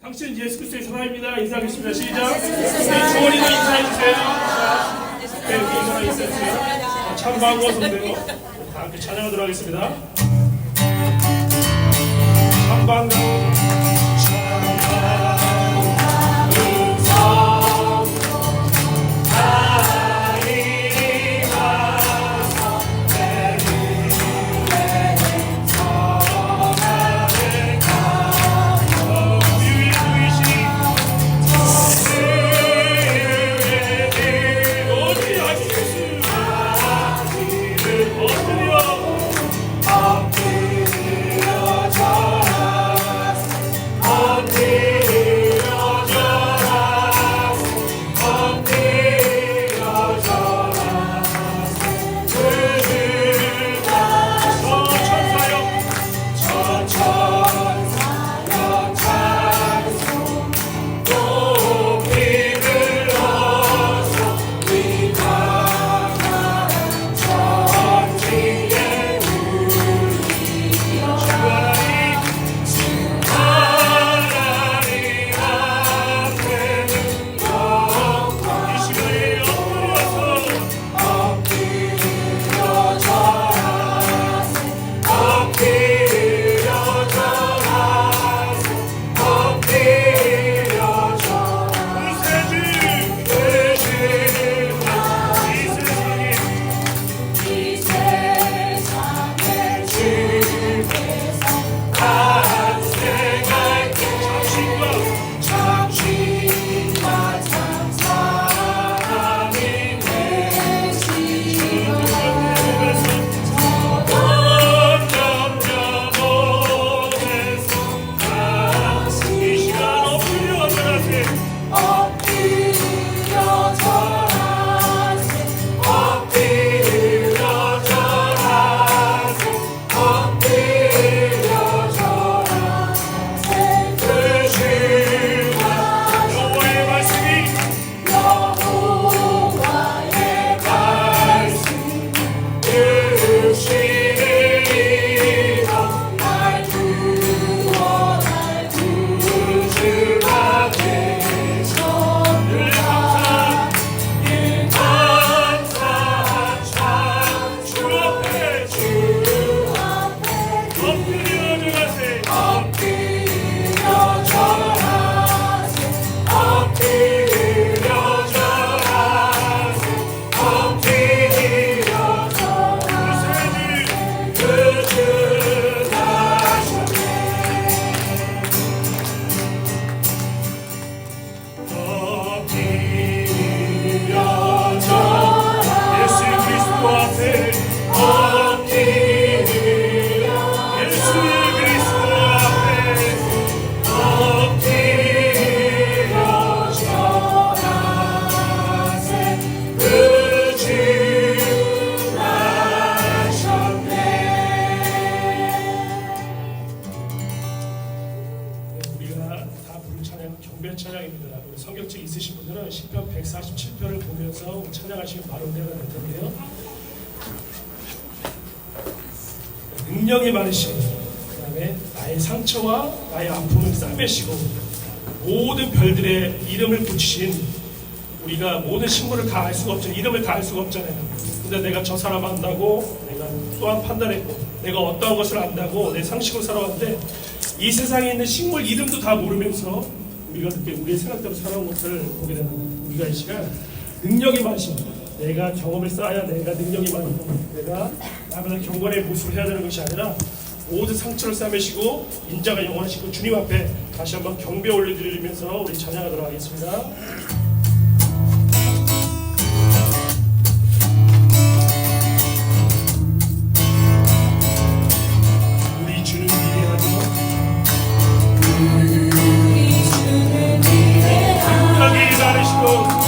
당신은 예수 그리스도의 사랑입니다. 인사하겠습니다. 시작. 우리 조원이도 인사해주세요. 자, 네, 인사 인사해주세요. 참방과 선배로 다 함께 찬양하도록 하겠습니다. 참방과 찬양입니다. 우리 성경책 있으신 분들은 시편 147편을 보면서 찬양하시면 바로 은혜가 될 텐데요. 능력이 많으신, 그 다음에 나의 상처와 나의 아픔을 싸매시고 모든 별들의 이름을 붙이신, 우리가 모든 식물을 다 알 수가 없잖아요. 이름을 다 알 수가 없잖아요. 근데 내가 저 사람 안다고 내가 또한 판단했고, 내가 어떠한 것을 안다고 내 상식으로 살아왔는데, 이 세상에 있는 식물 이름도 다 모르면서 우리가 그렇게 우리의 생각대로 살아온 것을 보게 되는 겁니다. 우리가 이 시간 능력이 많으신, 내가 경험을 쌓아야 내가 능력이 많고, 내가 나보다 경건의 모습을 해야 되는 것이 아니라 모든 상처를 싸매시고 인자가 영원하시고 주님 앞에 다시 한번 경배 올려드리면서 우리 찬양하도록 하겠습니다. 우리 주는 위대하죠. 능력이 많으시고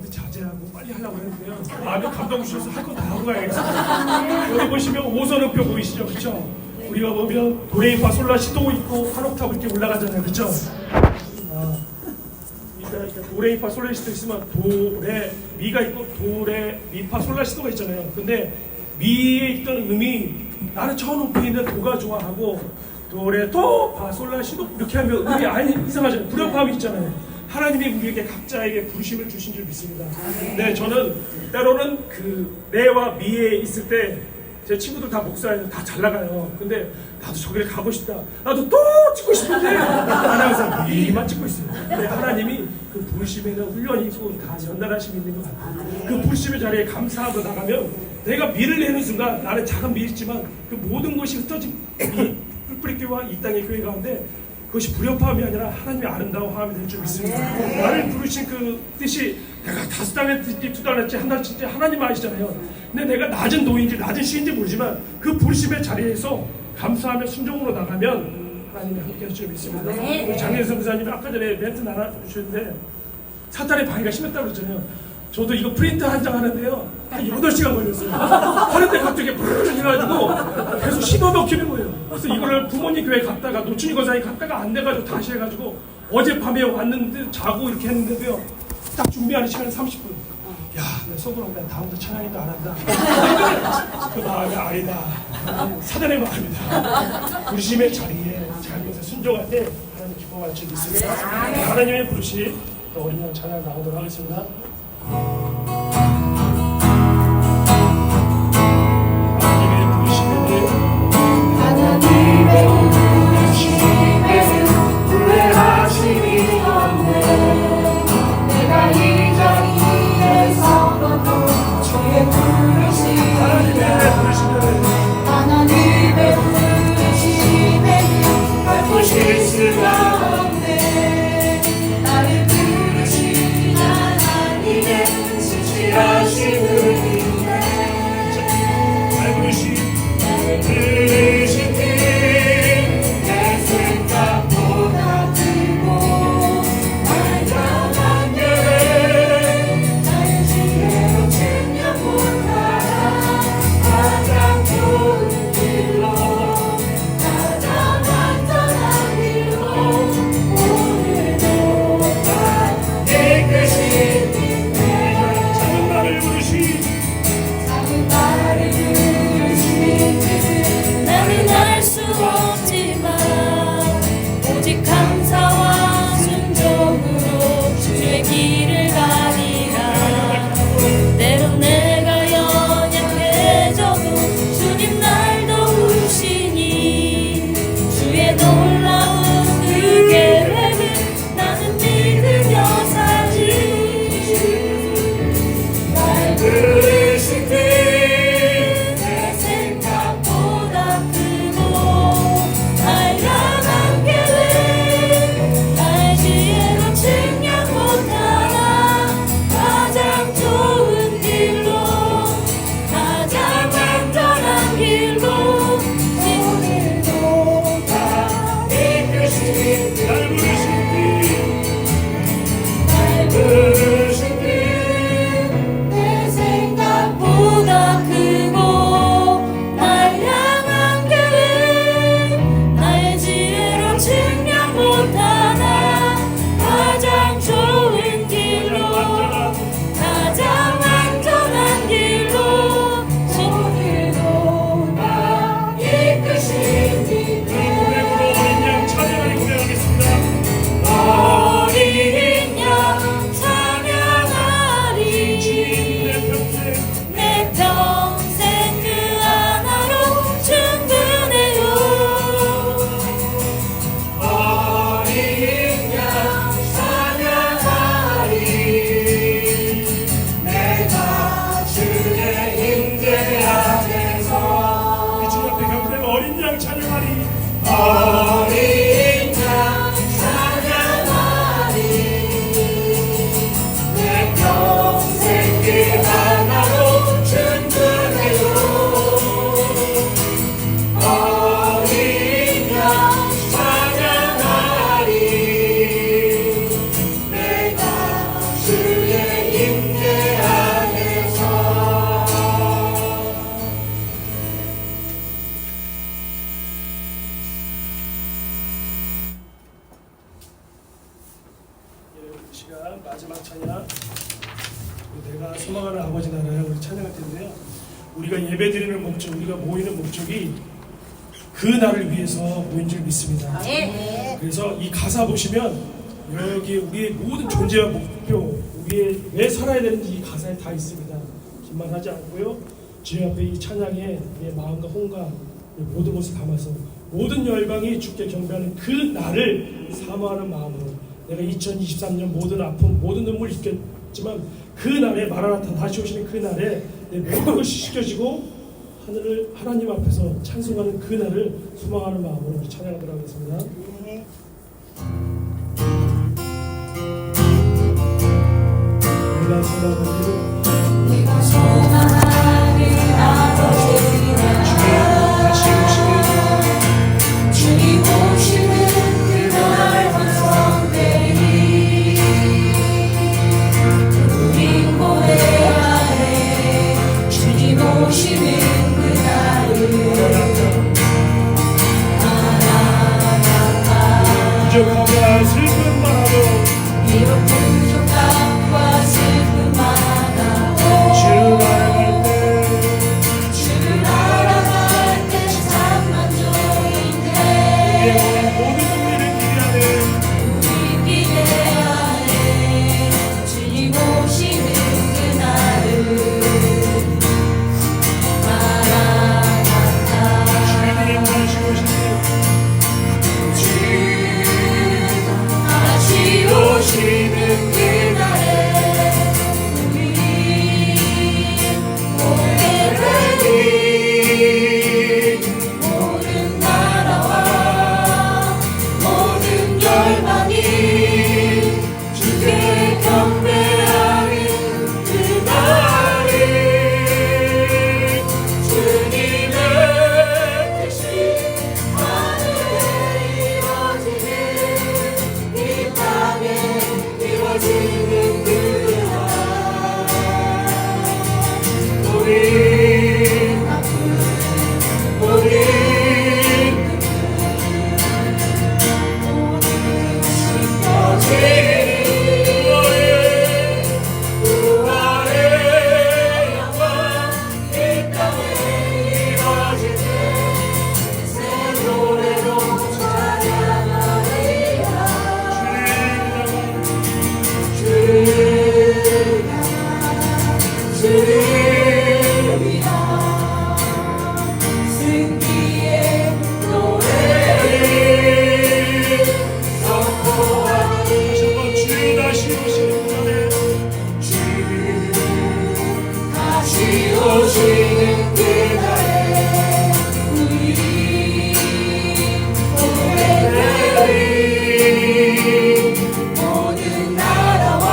멘트 자제하고 빨리 하려고 했는데요. 마음이 감동 주셔서 할 거 다 하고 가야겠습니다. 여기 보시면 5선음표 보이시죠? 그렇죠? 우리가 보면 도레이파 솔라시도 있고 한 옥타브 이렇게 올라가잖아요. 그렇죠? 도레이파 솔라시도 있으면 도레 미가 있고 도레 미파 솔라시도가 있잖아요. 근데 미에 있던 음이 나는 저 높이 있는 도가 좋아하고 도레 도파 솔라시도 이렇게 하면 음이 아니 이상하잖아요. 불협화음이 있잖아요. 하나님이 우리에게 각자에게 부르심을 주신 줄 믿습니다. 네, 저는 때로는 그 레와 미에 있을 때 제 친구들 다 목사예요. 다 잘 나가요. 근데 나도 저기를 가고 싶다. 나도 또 찍고 싶은데 나는 항상 미만 찍고 있어요. 근데 하나님이 그 부르심에는 훈련이 있고 다 연달아심이 있는 것 같아요. 그 부르심의 자리에 감사하고 나가면 내가 미를 내는 순간 나는 작은 미있지만 그 모든 것이 흩어진 미 뿔뿌리교와 이 땅의 교회 가운데 그것이 불협화음이 아니라 하나님의 아름다운 화음이 될 줄 믿습니다. 나를 부르신 그 뜻이 내가 5달 했지 2달 했지 한 달 했지 하나님 아시잖아요. 근데 내가 낮은 노인지 낮은 시인지 모르지만 그 부르심의 자리에서 감사하며 순종으로 나가면 하나님이 함께 하실 줄 믿습니다. 우리 장례선 목사님이 아까 전에 멘트 나눠주셨는데 사탄의 방해가 심했다고 그랬잖아요. 저도 이거 프린트 한 장 하는데요. 한 8시간 걸렸어요. 하는데 갑자기 브르르 해가지고 계속 신호 먹히는 거예요. 그래서 이거를 부모님 교회 갔다가 노춘이 거사에 갔다가 안 돼가지고 다시 해가지고 어젯밤에 왔는데 자고 이렇게 했는데도요. 딱 준비하는 시간은 30분. 야, 내 속으로 내가 다음부터 찬양인도 안 한다. 그 마음이 아니다. 사단의 마음이다. 부르심의 자리에 잘못해서 순종할 때 하나님 기뻐할 줄 믿습니다. 하나님의 부르심 또 어린 양 찬양 나오도록 하겠습니다. 하나님의 부르심에 후회하심이 없네. 내가 이 자리에 서도 주의 부르심이야. 하나님의 부르심에는 결코 실수가 없네. 나를 부르신 하나님의 시간 마지막 찬양 내가 소망하는 아버지 나라에 우리 찬양할 텐데요. 우리가 예배드리는 목적, 우리가 모이는 목적이 그 날을 위해서 모인 줄 믿습니다. 그래서 이 가사 보시면 여기 우리의 모든 존재와 목표, 우리의 왜 살아야 되는지 이 가사에 다 있습니다. 기만하지 않고요. 주님 앞에 이 찬양에 우리의 마음과 혼과 모든 것을 담아서 모든 열방이 주께 경배하는 그 날을 사모하는 마음으로 내가 2023년 모든 아픔, 모든 눈물 있겠지만 그 날에 마라나타 다시 오시는 그 날에 내 모든 것이 씻겨지고 하나님 앞에서 찬송하는 그 날을 소망하는 마음으로 우리 찬양하도록 하겠습니다. 내가 소망하는 내가 소망하는 아버지 나라 다시 오시는 주님 오시는 그날 완성되리 우린 고대하네 주님 오시는 부족함과 슬픔만하도 비록 부족함과 슬픔만하도 주를 알아갈 때 주를 알아갈 때 참 만족인데 모든 우리를 기대하는 우리 기대하네 주님 오시는 그날을 마라나타 주님 다시 오시는 다시 오시는 그날에 우리 모든 모든 나라와 모든 열방이 주께 경배하는 그날을 주님의 뜻이 하늘에 이루어지는 이 땅에 이루어지는 그날 우리 아픈 모든 씻겨지리 부활의 영광 이 땅에 이루어지는 새 노래로 찬양하리라 주를 위한 승리의 노래를 선포하리 주 다시 오시는 날에 주 다시 오시는 그날에 우리 고백하리 모든 나라와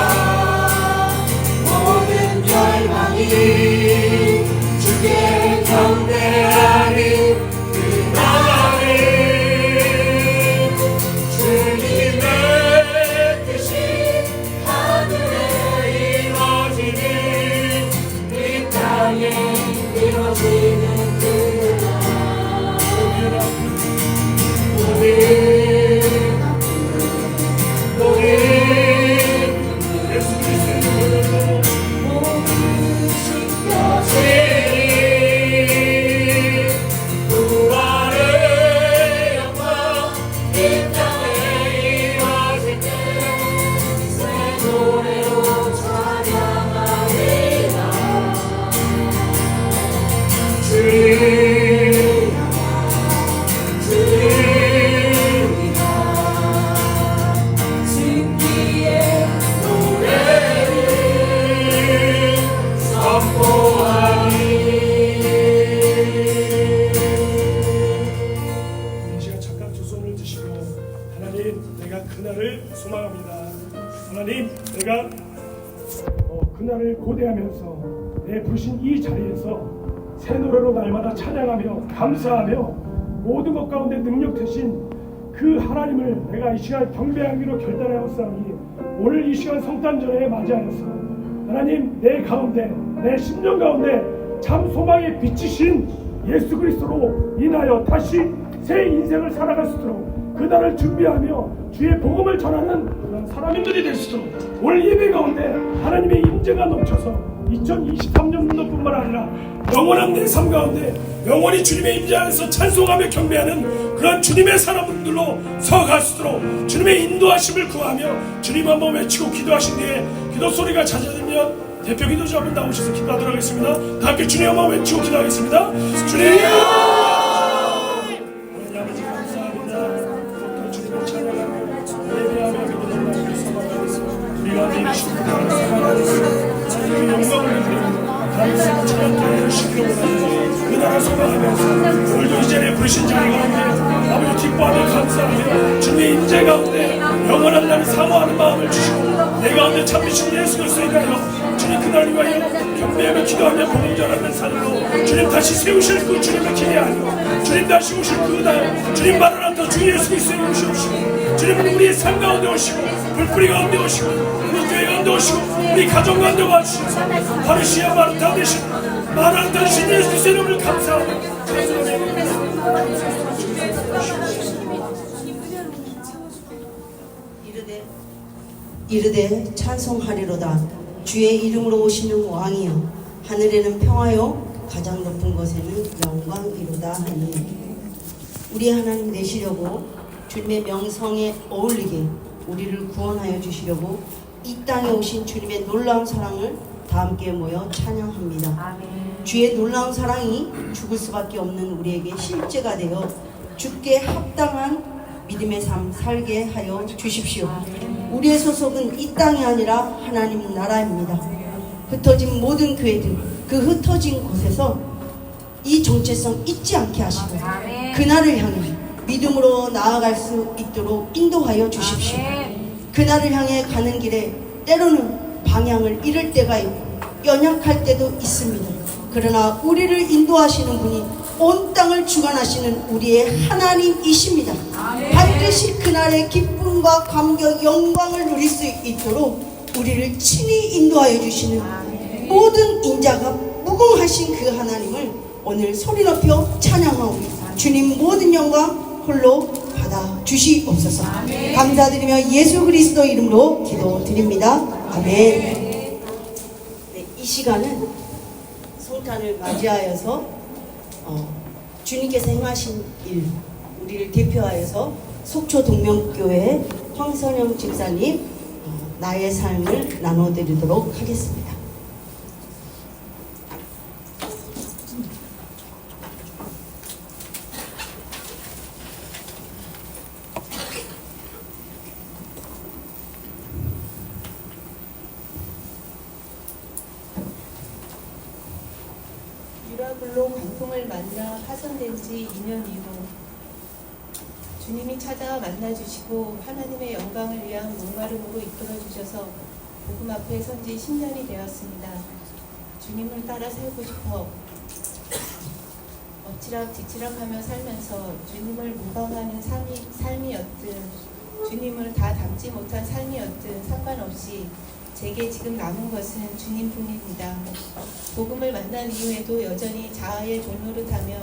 모든 열방이 주께 경배하는 그날에 주님의 뜻이 하늘에 이루어지는 이 땅에 이루어지는 그날 우리 예수 그리스도의 이름으로 모든 씻겨지리 부활의 영광 이 땅에 이루어질 때새 노래로 찬양하리라 주를 위한 승리의 노래를 선포하리 이 시간 잠깐 두 손을 드시고 하나님 내가 그날을 소망합니다. 하나님 내가 그날을 고대하면서 내 부르신 이 자리에서 새 노래로 날마다 찬양하며 감사하며 모든 것 가운데 능력 되신 그 하나님을 내가 이 시간 경배하기로 결단하였사오니 오늘 이 시간 성탄절에 맞이하여서 하나님 내 가운데 내 심령 가운데 참 소망의 빛이신 예수 그리스도로 인하여 다시 새 인생을 살아갈 수 있도록 그날을 준비하며 주의 복음을 전하는 그런 사람들이 될 수 있도록 오늘 예배 가운데 하나님의 임재가 넘쳐서 2023년도뿐만 아니라 영원한 내 삶 가운데 영원히 주님의 임재 안에서 찬송하며 경배하는 그런 주님의 사람들로 서갈 수 있도록 주님의 인도하심을 구하며 주님 한번 외치고 기도하신 뒤에 기도 소리가 잦아들면 대표 기도자분 나오셔서 기도하도록 하겠습니다. 다 함께 주님 한번 외치고 기도하겠습니다. 주님! 아버지 감사합니다. 주님을 찬양하며 예배하며 믿음을 나누며 서가겠습니다. 우리가 내주시는 하나님의 영광을 드리고 하나님의 찬양을 주시기를 원하는 그 나라 소망하면서 오늘도 이전에 부르신 자리 가운데 아버지 기뻐하며 감사하며 주님의 임재 가운데 영원한 날을 사모하는 마음을 주시고 내 가운데 참으신 예수 그리스도에 대하여 주님 그날 위하여 경배하며 기도하며 복음 전하는 산으로 주님 다시 세우실 그 주님을 기대하며 주님 다시 오실 그 날 주님 마라나타 주 예수 그리스도에 오시옵시고 주님은 우리의 삶 가운데 오시고 불뿌리 가운데 오시고 우리 교회 가운데 오시고 우리 가정 가운데 와주셔서 파르시아 마르타 되신 마라나타 되신 예수 그리스도의 이름을 감사하며 이르되 찬송하리로다. 주의 이름으로 오시는 왕이여 하늘에는 평화요 가장 높은 곳에는 영광이로다 하니. 우리 하나님 되시려고 주님의 명성에 어울리게 우리를 구원하여 주시려고 이 땅에 오신 주님의 놀라운 사랑을 다 함께 모여 찬양합니다. 주의 놀라운 사랑이 죽을 수밖에 없는 우리에게 실제가 되어 죽게 합당한 믿음의 삶 살게 하여 주십시오. 우리의 소속은 이 땅이 아니라 하나님 나라입니다. 흩어진 모든 교회들 그 흩어진 곳에서 이 정체성 잊지 않게 하시고 그날을 향해 믿음으로 나아갈 수 있도록 인도하여 주십시오. 그날을 향해 가는 길에 때로는 방향을 잃을 때가 있고 연약할 때도 있습니다. 그러나 우리를 인도하시는 분이 온 땅을 주관하시는 우리의 하나님이십니다. 반드시 그날의 기쁨과 감격, 영광을 누릴 수 있도록 우리를 친히 인도하여 주시는 모든 인자가 무궁하신 그 하나님을 오늘 소리 높여 찬양하오. 주님 모든 영광 홀로 받아 주시옵소서. 감사드리며 예수 그리스도 이름으로 기도드립니다. 아멘. 네, 이 시간은 성탄을 맞이하여서 주님께서 행하신 일, 우리를 대표하여서 속초 동명교회 황선영 집사님 나의 삶을 나눠드리도록 하겠습니다. 유라굴로 광풍을 만나 파손된 지 2년 이후 주님이 찾아와 만나주시고 하나님의 영광을 위한 목마름으로 이끌어주셔서 복음 앞에 선 지 10년이 되었습니다. 주님을 따라 살고 싶어 엎치락뒤치락하며 살면서 주님을 모방하는 삶이었든 주님을 다 담지 못한 삶이었든 상관없이 제게 지금 남은 것은 주님뿐입니다. 복음을 만난 이후에도 여전히 자아의 존노릇하며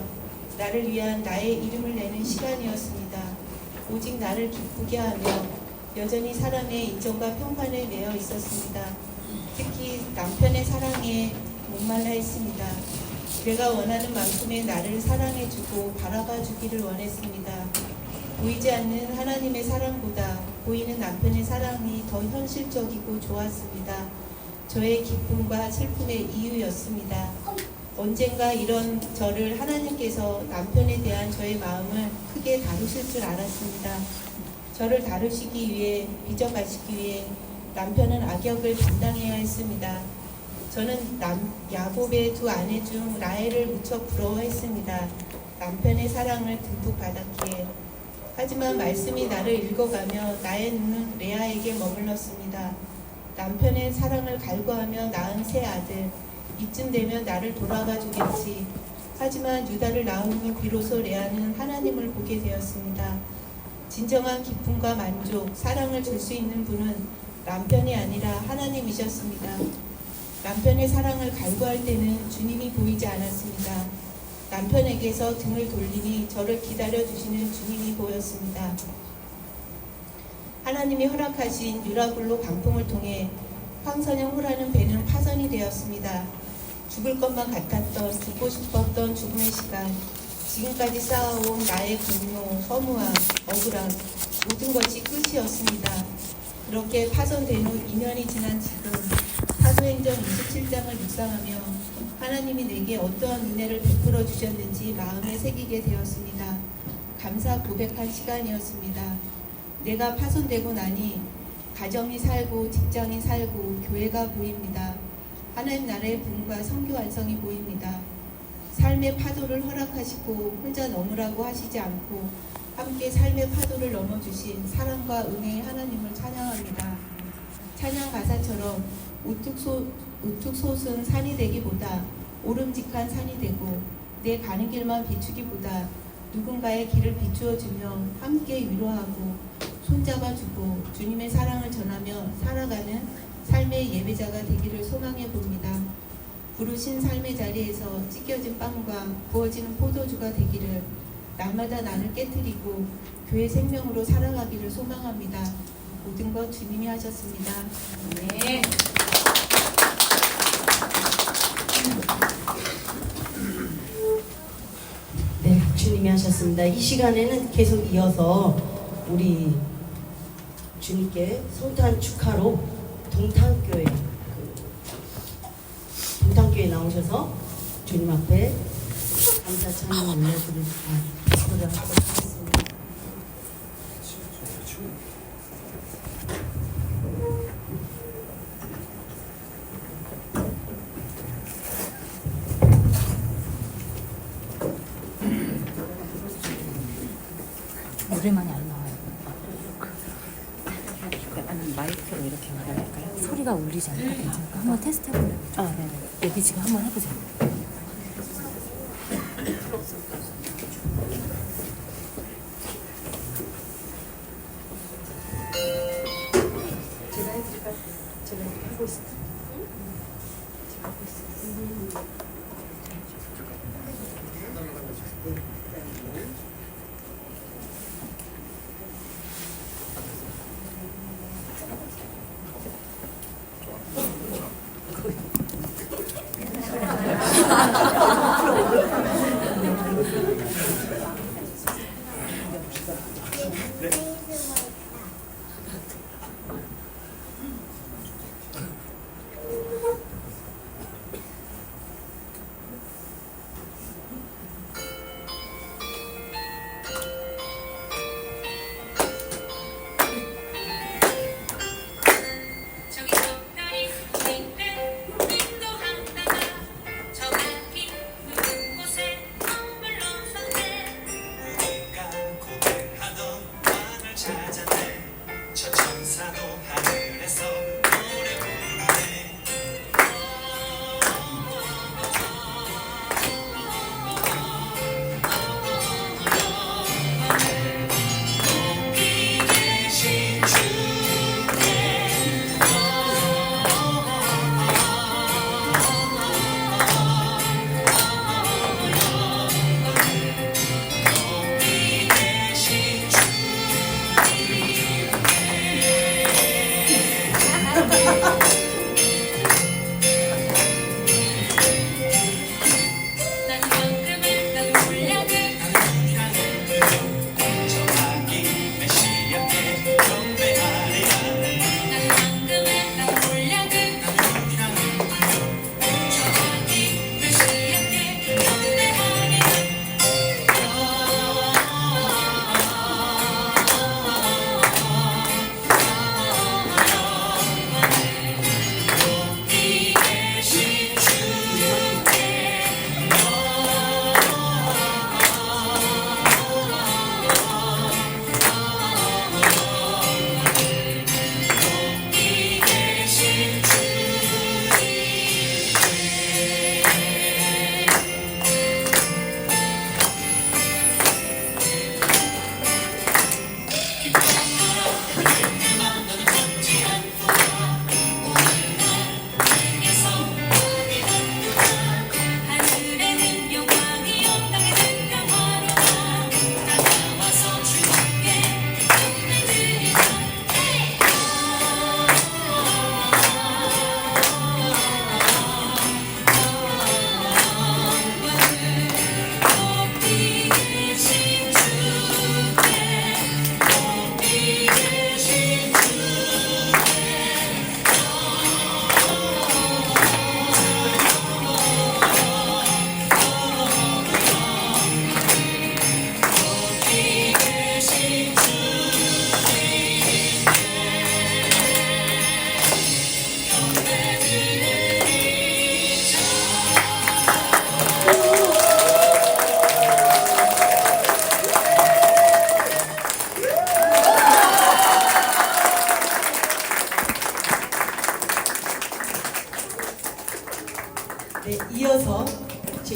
나를 위한 나의 이름을 내는 시간이었습니다. 오직 나를 기쁘게 하며 여전히 사람의 인정과 평판에 매여 있었습니다. 특히 남편의 사랑에 목말라 했습니다. 내가 원하는 만큼의 나를 사랑해주고 바라봐주기를 원했습니다. 보이지 않는 하나님의 사랑보다 보이는 남편의 사랑이 더 현실적이고 좋았습니다. 저의 기쁨과 슬픔의 이유였습니다. 언젠가 이런 저를 하나님께서 남편에 대한 저의 마음을 크게 다루실 줄 알았습니다. 저를 다루시기 위해, 빚어가시기 위해 남편은 악역을 담당해야 했습니다. 저는 야곱의 두 아내 중 라헬을 무척 부러워했습니다. 남편의 사랑을 듬뿍 받았기에. 하지만 말씀이 나를 읽어가며 나의 눈은 레아에게 머물렀습니다. 남편의 사랑을 갈구하며 낳은 새 아들, 이쯤 되면 나를 돌아봐 주겠지. 하지만 유다를 낳은 후 비로소 레아는 하나님을 보게 되었습니다. 진정한 기쁨과 만족, 사랑을 줄 수 있는 분은 남편이 아니라 하나님이셨습니다. 남편의 사랑을 갈구할 때는 주님이 보이지 않았습니다. 남편에게서 등을 돌리니 저를 기다려주시는 주님이 보였습니다. 하나님이 허락하신 유라굴로 강풍을 통해 황선형 호라는 배는 파선이 되었습니다. 죽을 것만 같았던, 죽고 싶었던 죽음의 시간, 지금까지 쌓아온 나의 분노, 허무함, 억울함, 모든 것이 끝이었습니다. 그렇게 파손된 후 2년이 지난 지금 사도행전 27장을 묵상하며 하나님이 내게 어떠한 은혜를 베풀어 주셨는지 마음에 새기게 되었습니다. 감사 고백한 시간이었습니다. 내가 파손되고 나니 가정이 살고 직장이 살고 교회가 보입니다. 하나님 나라의 부흥과 선교 완성이 보입니다. 삶의 파도를 허락하시고 혼자 넘으라고 하시지 않고 함께 삶의 파도를 넘어주신 사랑과 은혜의 하나님을 찬양합니다. 찬양 가사처럼 우뚝 솟은 산이 되기보다 오름직한 산이 되고 내 가는 길만 비추기보다 누군가의 길을 비추어주며 함께 위로하고 손잡아주고 주님의 사랑을 전하며 살아가는 삶의 예배자가 되기를 소망해 봅니다. 부르신 삶의 자리에서 찢겨진 빵과 부어지는 포도주가 되기를, 날마다 나를 깨뜨리고 교회 생명으로 살아가기를 소망합니다. 모든 것 주님이 하셨습니다. 네. 네, 주님이 하셨습니다. 이 시간에는 계속 이어서 우리 주님께 성탄 축하로 동탄교회 나오셔서 주님 앞에 감사 찬양 올려드리도록 하겠습니다. 오랜만에 안 나와요. 아니 마이크로 이렇게 말할까요? 소리가 울리지 않을까 괜찮을까? 한번 테스트 해보면. 아, 네네. 여기 지금 한번 해보세요. 제가 해드릴까요? 제가 하고 있어요. 제가 하고 있어요.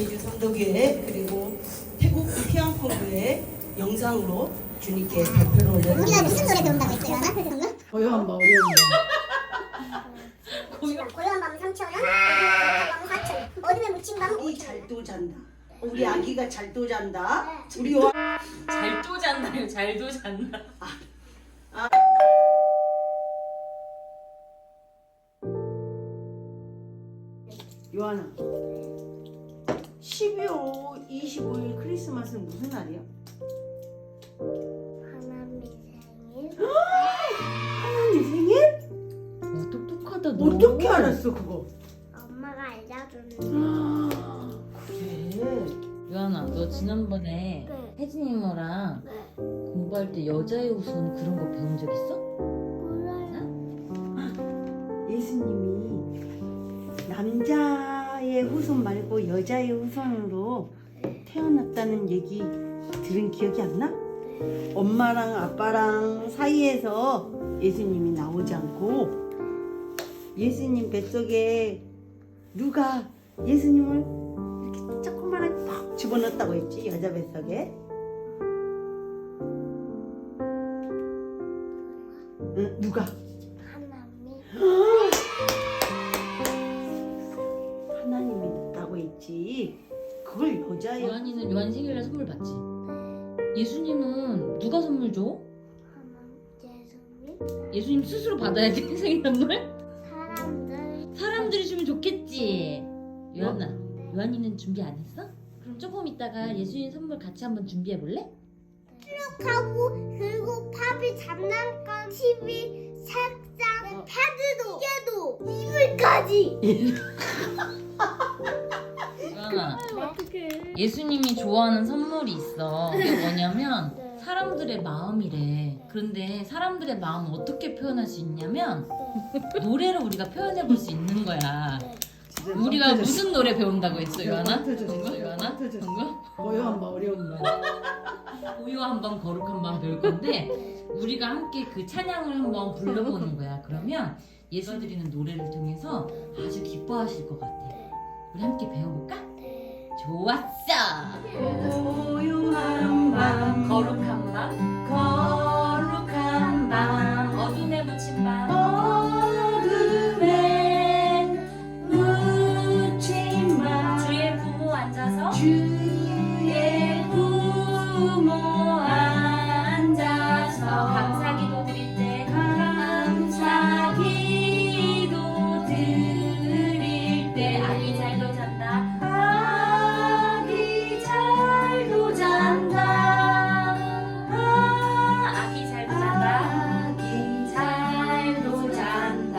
제주 선도교회 그리고 태국 피앙fon교회 영상으로 주님께 발표를 우리가 무슨 올려드리겠습니다. 노래 배운다고 했어요? 나? 고요한 밤 어려운 고요한 밤은 3,000원, 밤은 4,000원. 어둠에 묻힌 밤은 아기 5,000원. 잘도 잔다. 우리 아기가 잘도 잔다. 우리 요 잘도 잔다요. 잘도 잔다. 요한아 12월 25일 크리스마스는 무슨 날이야? 하나님 생일. 하나님 생일? 똑똑하다 너. 어떻게 알았어 그거? 엄마가 알려줬는데. 그래. 요한아, 너 지난번에 네. 혜진이모랑 네. 공부할 때 여자의 우선 그런 거 배운 적 있어? 몰라요. 예수님이 남자의 후손 말고 여자의 후손으로 태어났다는 얘기 들은 기억이 안 나? 엄마랑 아빠랑 사이에서 예수님이 나오지 않고 예수님 뱃속에 누가 예수님을 이렇게 조그만하게 팍 집어넣었다고 했지 여자 뱃속에. 응, 누가? 하나님. 하나님이 있다고 했지. 그걸 여자의 요한이는 요한 생일날 선물 받지? 예수님은 누가 선물 줘? 예수님. 예수님 스스로 받아야 돼 생일 선물? 사람들. 사람들이 주면 좋겠지. 요한아, 네. 요한이는 준비 안 했어? 그럼 조금 이따가 예수님 선물 같이 한번 준비해 볼래? 하고 그리고 팝이 장난감, TV, 책상, 패드도, 시계도, 이불까지. 요한아, 예수님이 좋아하는 선물이 있어. 그게 뭐냐면 네. 사람들의 마음이래. 그런데 사람들의 마음을 어떻게 표현할 수 있냐면 노래로 우리가 표현해 볼 수 있는 거야. 우리가 무슨 노래 배운다고 했어, 요한아? 요한아? 고요한 밤 어려운 밤 우유한 밤 거룩한 밤 배울 건데 우리가 함께 그 찬양을 한번 불러보는 거야. 그러면 예수 드리는 노래를 통해서 아주 기뻐하실 것 같아. 우리 함께 배워볼까? 좋았어. 고요한 밤 거룩한 밤, 거룩한 밤, 어둠에 묻힌 밤, 어둠에 묻힌 밤 주의 부모 앉아서 주의 부모 앉아서 감사기도 드릴 때 감사기도 드릴 때 아기 잘도 잔다. 아기 잘도 잔다 아기 잘도 잔다. 아기 잘도 잔다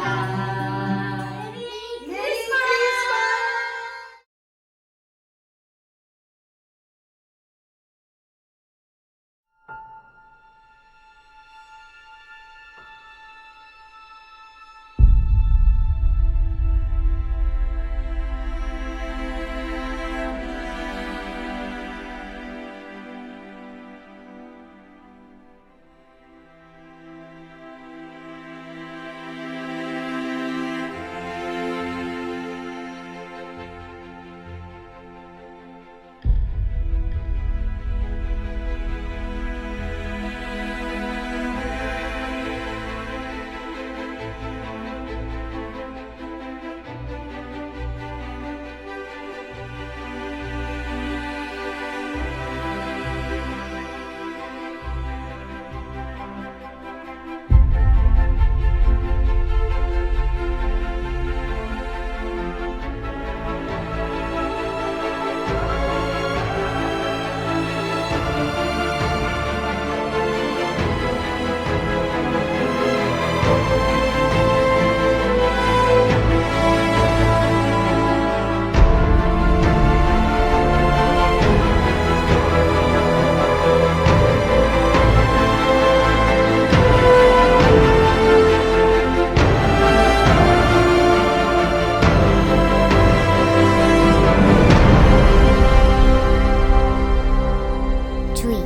주의.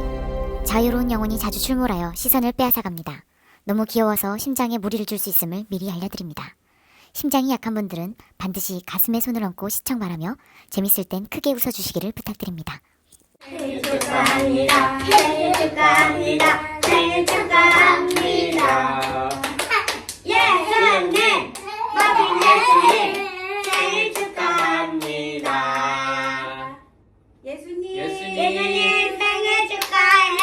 자유로운 영혼이 자주 출몰하여 시선을 빼앗아갑니다. 너무 귀여워서 심장에 무리를 줄 수 있음을 미리 알려드립니다. 심장이 약한 분들은 반드시 가슴에 손을 얹고 시청 바라며 재밌을 땐 크게 웃어주시기를 부탁드립니다. 생일 축하합니다. 생일 축하합니다. 생일 축하합니다. 예수님, 마빈 예수님, 생일 축하합니다. 예수님 생일 축하해요.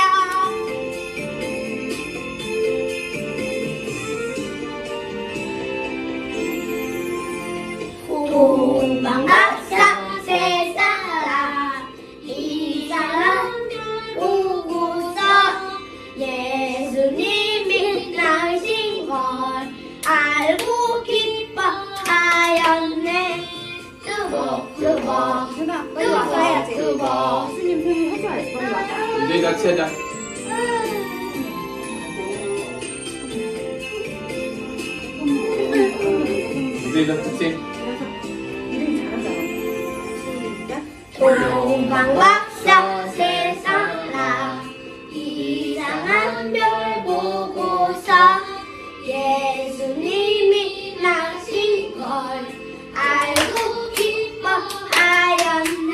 고만박사 세상아 이 사람 보고서 예수님이 나으신 걸 알고 기뻐하였네. 두벅두벅 두벅두벅 이제 같이 하자. 이제 같이. 동방박사 세상아 이상한 별 보고서 예수님이 나신 걸 알고 기뻐하였네.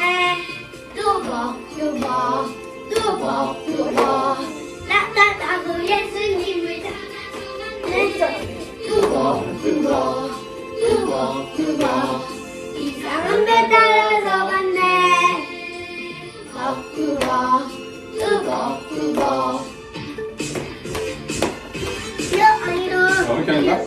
두벅두벅 두벅두벅 나타나고 예수님을 찾았네. 두벅두벅 두벅두벅 이상한 배 따라서 갔네. 두벅두벅 두벅두벅 아니로 이렇게 하는 거야? 해봐.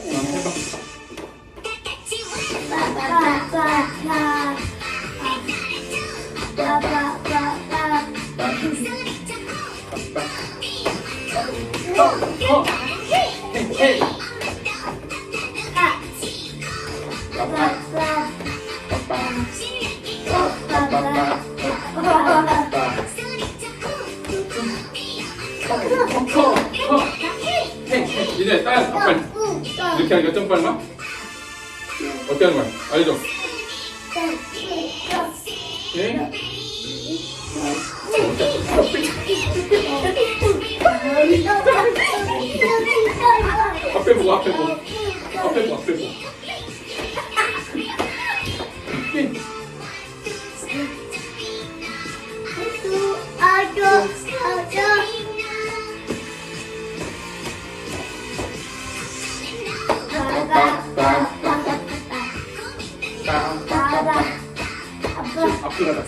헤이. 헤이. 이제 따라 빨리. 이렇게 하니까 좀 빨리 나? 어떻게 하는 거야? 알려줘. 예? 앞에 보고 앞에 보고 앞에 보고 앞에 보고. 앞으로 가자.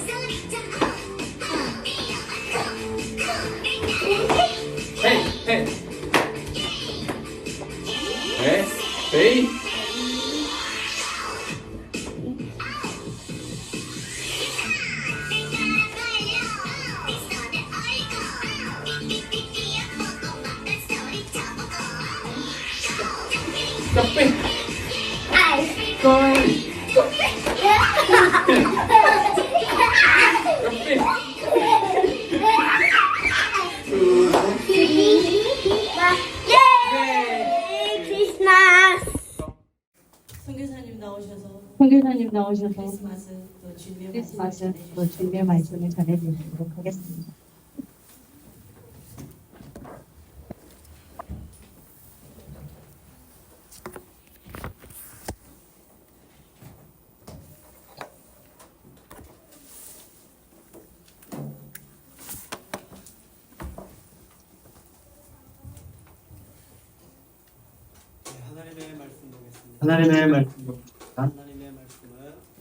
헤이 헤이. 네, 헤이. 뼈빼. 선교사님 나오셔서 크리스마스 또 주님의 말씀을 전해드리도록 하겠습니다.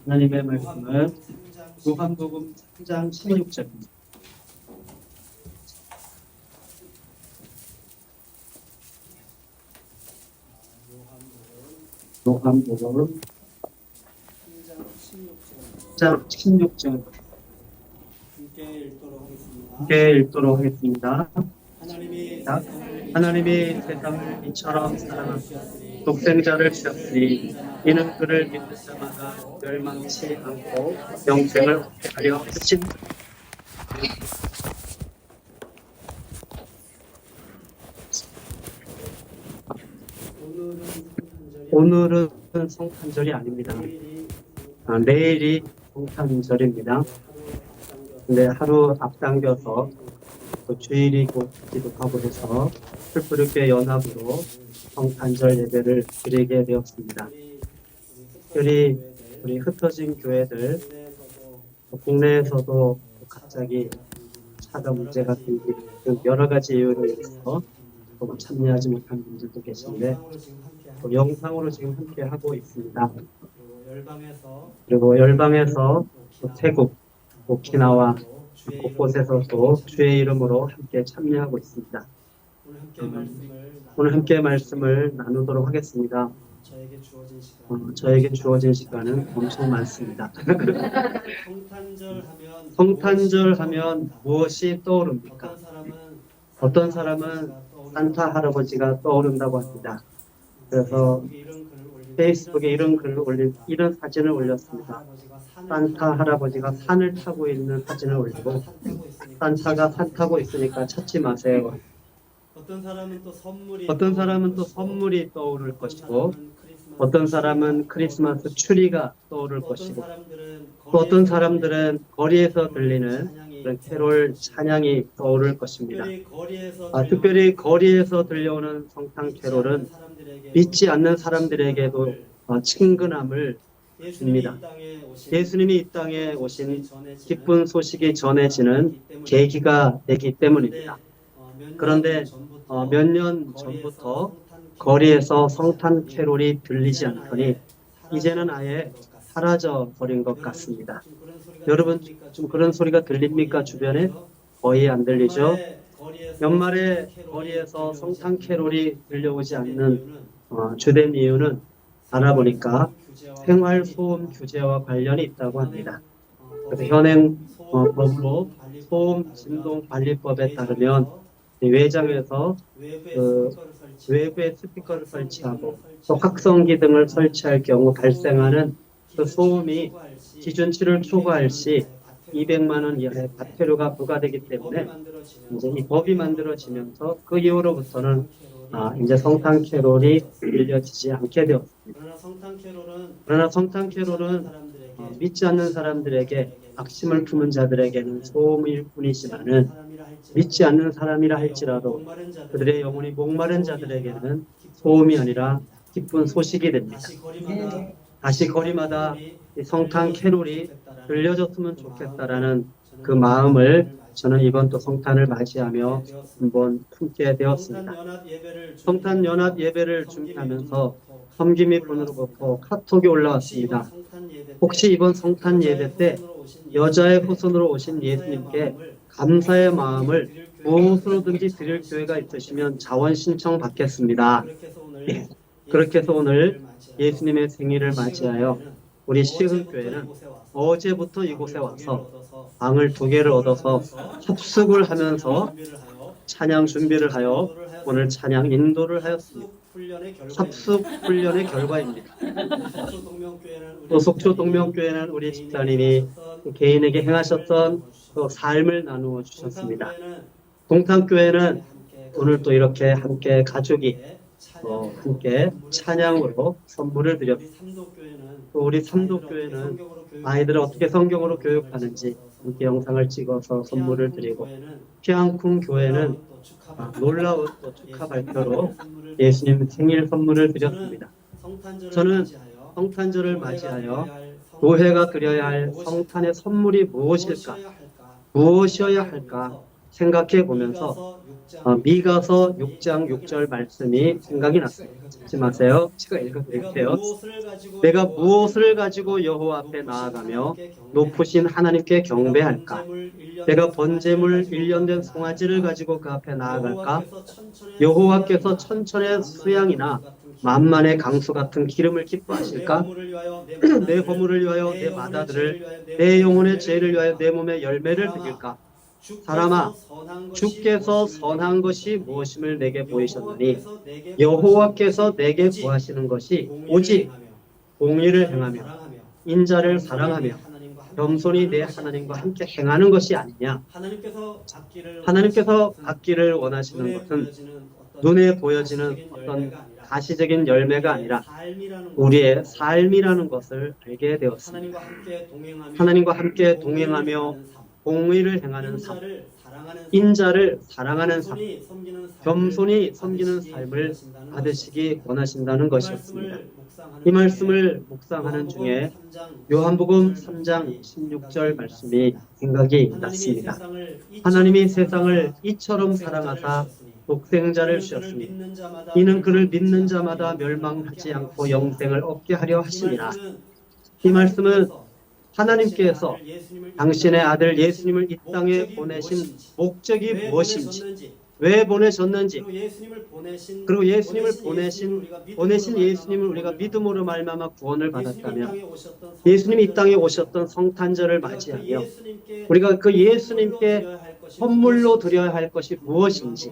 하나님의 말씀은 요한복음 3장 16절입니다. 요한복음 3장 16절 함께 읽도록 하겠습니다. 하나님이 세상을 이처럼 사랑하시니 독생자를 주셨으니 이는 그를 믿는 자마다 멸망치 않고 영생을 얻게 하려 하신 오늘은 성탄절이 아닙니다. 내일이 성탄절입니다. 근데 하루 앞당겨서 또 주일이 곧기도 하고 해서 풀뿌리교회 연합으로 성탄절 예배를 드리게 되었습니다. 특별히 우리 흩어진 교회들, 국내에서도 갑자기 차가 문제가 생기는 등 여러 가지 이유로 인해서 참여하지 못한 분들도 계신데 또 영상으로 지금 함께 하고 있습니다. 그리고 열방에서 또 태국, 오키나와 곳곳에서도 주의 이름으로 함께 참여하고 있습니다. 오늘 함께 말씀을 나누도록 하겠습니다. 저에게 주어진 시간은 엄청 많습니다. 성탄절 하면 무엇이 떠오릅니까? 어떤 사람은 산타 할아버지가 떠오른다고 합니다. 그래서 페이스북에 이런 사진을 올렸습니다. 산타 할아버지가 산을 타고 있는 사진을 올리고 산타가 산 타고 있으니까 찾지 마세요. 어떤 사람은 또 선물이 떠오를 것이고 어떤 사람은 크리스마스 추리가 떠오를 것이고 또 어떤 사람들은 거리에서 들리는 그런 캐롤 찬양이 떠오를 것입니다. 특별히 거리에서 들려오는 성탄 캐롤은 믿지 않는 사람들에게도 친근함을 줍니다. 예수님이 이 땅에 오신 기쁜 소식이 전해지는 계기가 되기 때문입니다. 그런데 몇 년 전부터 거리에서 성탄 캐롤이 들리지 않더니 이제는 아예 사라져 버린 것 같습니다. 여러분 좀 그런 소리가 들립니까? 주변에? 거의 안 들리죠? 연말에 거리에서 성탄 캐롤이 들려오지 않는 주된 이유는 알아보니까 생활소음 규제와 관련이 있다고 합니다. 그래서 현행 법으로 소음 진동 관리법에 따르면 외장에서 외부에 스피커를 설치하고 또 확성기 등을 설치할 경우 발생하는 그 소음이 기준치를 초과할 시 200만 원 이하의 과태료가 부과되기 때문에 이제 이 법이 만들어지면서 그 이후로부터는 이제 성탄 캐롤이 들려지지 않게 되었습니다. 그러나 성탄 캐롤은 믿지 않는 사람들에게 악심을 품은 자들에게는 소음일 뿐이지만은 믿지 않는 사람이라 할지라도 그들의 영혼이 목마른 자들에게는 소음이 아니라 기쁜 소식이 됩니다. 다시 거리마다 이 성탄 캐롤이 들려졌으면 좋겠다라는 그 마음을 저는 이번 또 성탄을 맞이하며 한번 품게 되었습니다. 성탄 연합 예배를 준비하면서 섬김이 분으로부터 카톡이 올라왔습니다. 혹시 이번 성탄 예배 때 여자의 후손으로 오신 예수님께 감사의 마음을 무엇으로든지 드릴 교회가 있으시면 자원 신청 받겠습니다. 그렇게 해서 오늘 예수님의 생일을 맞이하여 우리 시흥교회는 어제부터 이곳에 와서 방을 2개를 얻어서 합숙을 하면서 찬양 준비를 하여 오늘 찬양 인도를 하였습니다. 합숙 훈련의 결과입니다. 또 속초 동명교회는 우리 집사님이 개인에게 행하셨던 그 삶을 나누어 주셨습니다. 동탄교회는 오늘 또 이렇게 함께 가족이 함께 찬양으로 선물을 드렸습니다. 또 우리 삼도교회는 아이들을 어떻게 성경으로 교육하는지 함께 영상을 찍어서 선물을 드리고 피앙쿵 교회는 놀라운 또 축하 발표로 예수님 생일 선물을 드렸습니다. 저는 성탄절을 맞이하여 교회가 드려야 할 성탄의 선물이 무엇이어야 할까 생각해 보면서 미가서 6장 6절 말씀이 생각이 났어요. 잊지 마세요. 제가 읽어드릴게요. 내가 무엇을 가지고 여호와 앞에 나아가며 높으신 하나님께 경배할까? 내가 번제물 1년 된 송아지를 가지고 그 앞에 나아갈까? 여호와께서 천천의 수양이나 만만의 강수 같은 기름을 기뻐하실까? 내 허물을 위하여 내 마다들을 내 영혼의 죄를 위하여 내 몸의 열매를 드릴까? 사람아, 주께서 선한 것이 무엇임을 내게 보이셨느니 여호와께서 내게 구하시는 것이 오직 공의를 행하며 인자를 사랑하며 겸손히 내 하나님과 함께 행하는 것이 아니냐. 하나님께서 받기를 원하시는 것은 눈에 보여지는 어떤 가시적인 열매가 아니라 우리의 삶이라는 것을 알게 되었습니다. 하나님과 함께 동행하며 공의를 행하는 삶, 인자를 사랑하는 삶, 겸손히 섬기는 삶을 받으시기 원하신다는 것이었습니다. 이 말씀을 묵상하는 중에 요한복음 3장 16절 말씀이 생각이 났습니다. 하나님이 세상을 이처럼 사랑하사 독생자를 주셨으니 이는 그를 믿는 자마다 멸망하지 않고 영생을 얻게 하려 하심이라. 이 말씀은 하나님께서 당신의 아들 예수님을 이 땅에 보내신 목적이 무엇인지, 왜 보내셨는지, 그리고 예수님을 보내신 예수님을 우리가 믿음으로 말미암아 구원을 받았다면, 예수님이 이 땅에 오셨던 성탄절을 맞이하며 우리가 그 예수님께 선물로 드려야 할 것이 무엇인지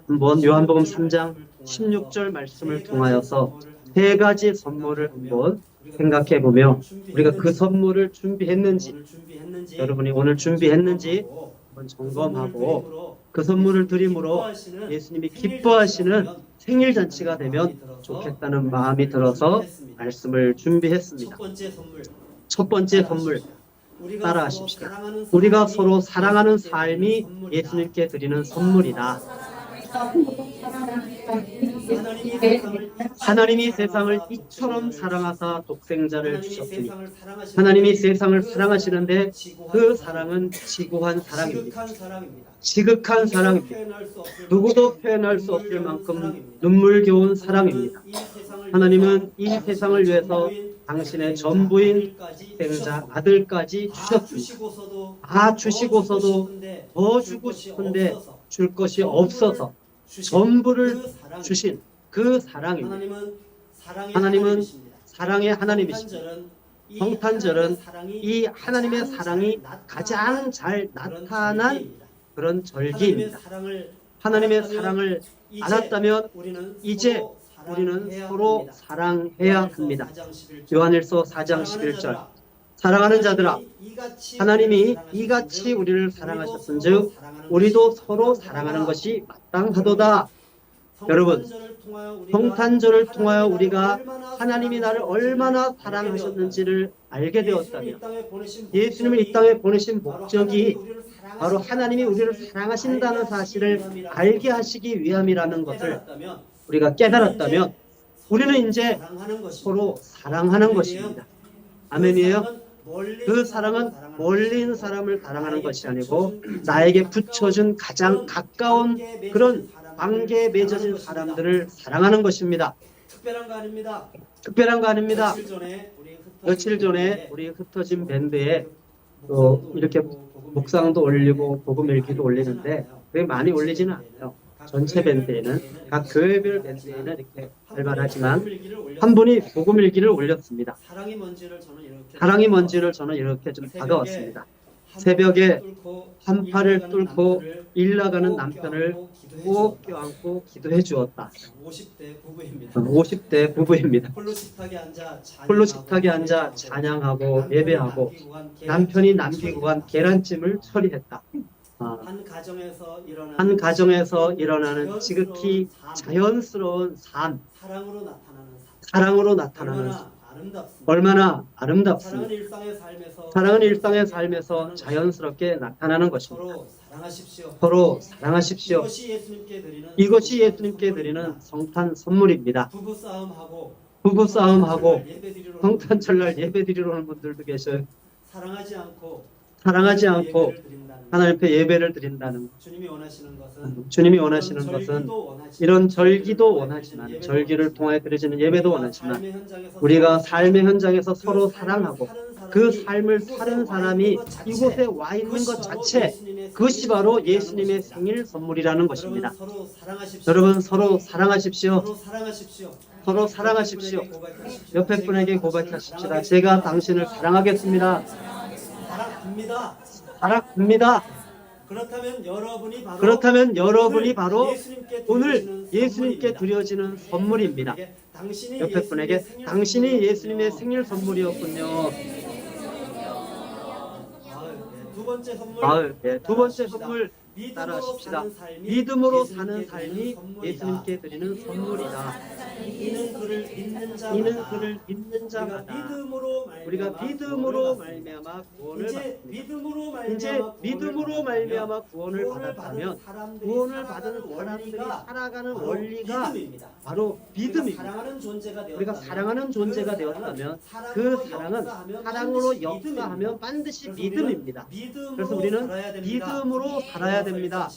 한번 요한복음 3장 16절 말씀을 통하여서 세 가지 선물을 한번 생각해 보며 우리가 그 선물을 준비했는지, 여러분이 오늘 준비했는지 한번 점검하고 그 선물을 드림으로 예수님이 기뻐하시는 생일 잔치가 되면 좋겠다는 마음이 들어서 말씀을 준비했습니다. 첫 번째 선물 따라하십시오. 우리가 서로 사랑하는 삶이 예수님께 드리는 선물이다. 하나님이 세상을 이처럼 사랑하사 독생자를 주셨으니, 하나님이 세상을 사랑하시는데 그 사랑은 지고한 사랑입니다. 지극한 사랑입니다. 누구도 표현할 수 없을 만큼 눈물겨운 사랑입니다. 하나님은 이 세상을 위해서 당신의 전부인 독생자 아들까지 주셨습니다. 다 주시고서도 더 주고 싶은데 줄 것이 없어서 전부를 주신 그 사랑입니다. 하나님은 사랑의 하나님이십니다. 성탄절은 이 하나님의 사랑이 가장 잘 나타난 그런 절기입니다. 하나님의 사랑을 알았다면 이제 우리는 서로 사랑해야 합니다. 요한일서 4장 11절 사랑하는 자들아, 하나님이 이같이 우리를 사랑하셨은즉 우리도 서로 사랑하는 것이 마땅하도다. 여러분, 성탄절을 통하여 우리가 하나님이 나를 얼마나 사랑하셨는지를 알게 되었다면, 예수님을 이 땅에 보내신 목적이 바로 하나님이 우리를 사랑하신다는 사실을 알게 하시기 위함이라는 것을 우리가 깨달았다면 우리는 이제 서로 사랑하는 것입니다. 아멘이에요? 그 사랑은 멀리 있는 사람을 사랑하는 것이 아니고 나에게 붙여준 가장 가까운 그런 관계에 맺어진 사람들을 사랑하는 것입니다. 특별한 거 아닙니다. 특별한 거 아닙니다. 며칠 전에 우리 흩어진 밴드에 또 이렇게 묵상도 올리고 복음 일기도 올리는데 그게 많이 올리지는 않아요. 전체 밴드에는 각 교회별 밴드에는 이렇게 활발하지만 한 분이 복음 일기를 올렸습니다. 사랑이 뭔지를 저는 이렇게 좀 다가왔습니다. 새벽에 한팔을 뚫고 일 나가는 남편을 꼭 껴안고 기도해 주었다. 50대 부부입니다. 홀로 식탁에 앉아 찬양하고 예배하고 남편이 남기고 간 계란찜을 처리했다. 한 가정에서 일어나는 지극히 자연스러운 삶, 사랑으로 나타나는 삶. 얼마나 아름답습니다. 사랑은 일상의 삶에서 자연스럽게 나타나는 것입니다. 서로 사랑하십시오. 이것이 예수님께 드리는 성탄 선물입니다. 부부싸움하고 성탄절날 예배 드리러 오는 분들도 계셔요. 사랑하지 않고 하나님 앞에 예배를 드린다는 것. 주님이 원하시는 것은 이런 절기도 원하지만, 절기를 통해 드려지는 예배도 원하지만 우리가 삶의 현장에서 서로 사랑하고 그 삶을 사는 사람이 이곳에 와 있는 것 자체, 그것이 바로 예수님의 생일 선물이라는 것입니다. 여러분, 서로 사랑하십시오. 서로 사랑하십시오. 옆에 분에게 고백하십시다. 제가 당신을 사랑하겠습니다. 사랑합니다. 그렇다면 여러분이 바로 오늘 예수님께 드려지는 선물입니다. 옆에 분에게 당신이 예수님의 생일 선물이었군요. 두 번째 선물 따라하십시다. 믿음으로 사는 삶이 예수님께 드리는 선물이다. 이는 그를 믿는 자마다 우리가 믿음으로 말미암아 구원을 받습니다. 이제 믿음으로 말미암아 구원을 받았다면 구원을 받은 사람들이 살아가는 원리가 바로 믿음입니다. 우리가 사랑하는 존재가 되었다면 그 사랑은 사랑으로 역사하면 반드시 믿음입니다. 그래서 우리는 믿음으로 살아야 됩니다.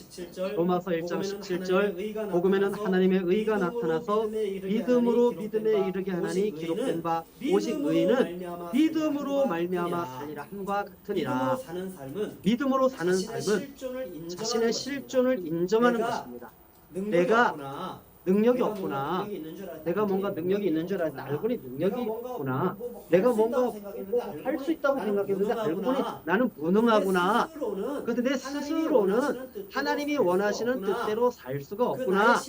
로마서 1장 17절 복음에는 하나님의 의가 나타나서 믿음으로 믿음에 이르게 하나니 기록된 바 오직 의인은 믿음으로 말미암아 살리라 함과 같으니라. 믿음으로 사는 삶은 자신의 실존을 인정하는 것입니다. 내가 능력이 없구나. 내가 뭔가 능력이 있는 줄 알았는데 알고 보니 능력이 있구나. 내가 뭔가 할 수 있다고 생각했는데 알고 보니 나는 무능하구나. 그런데 내 스스로는 하나님이 원하시는 뜻대로 살 수가 없구나.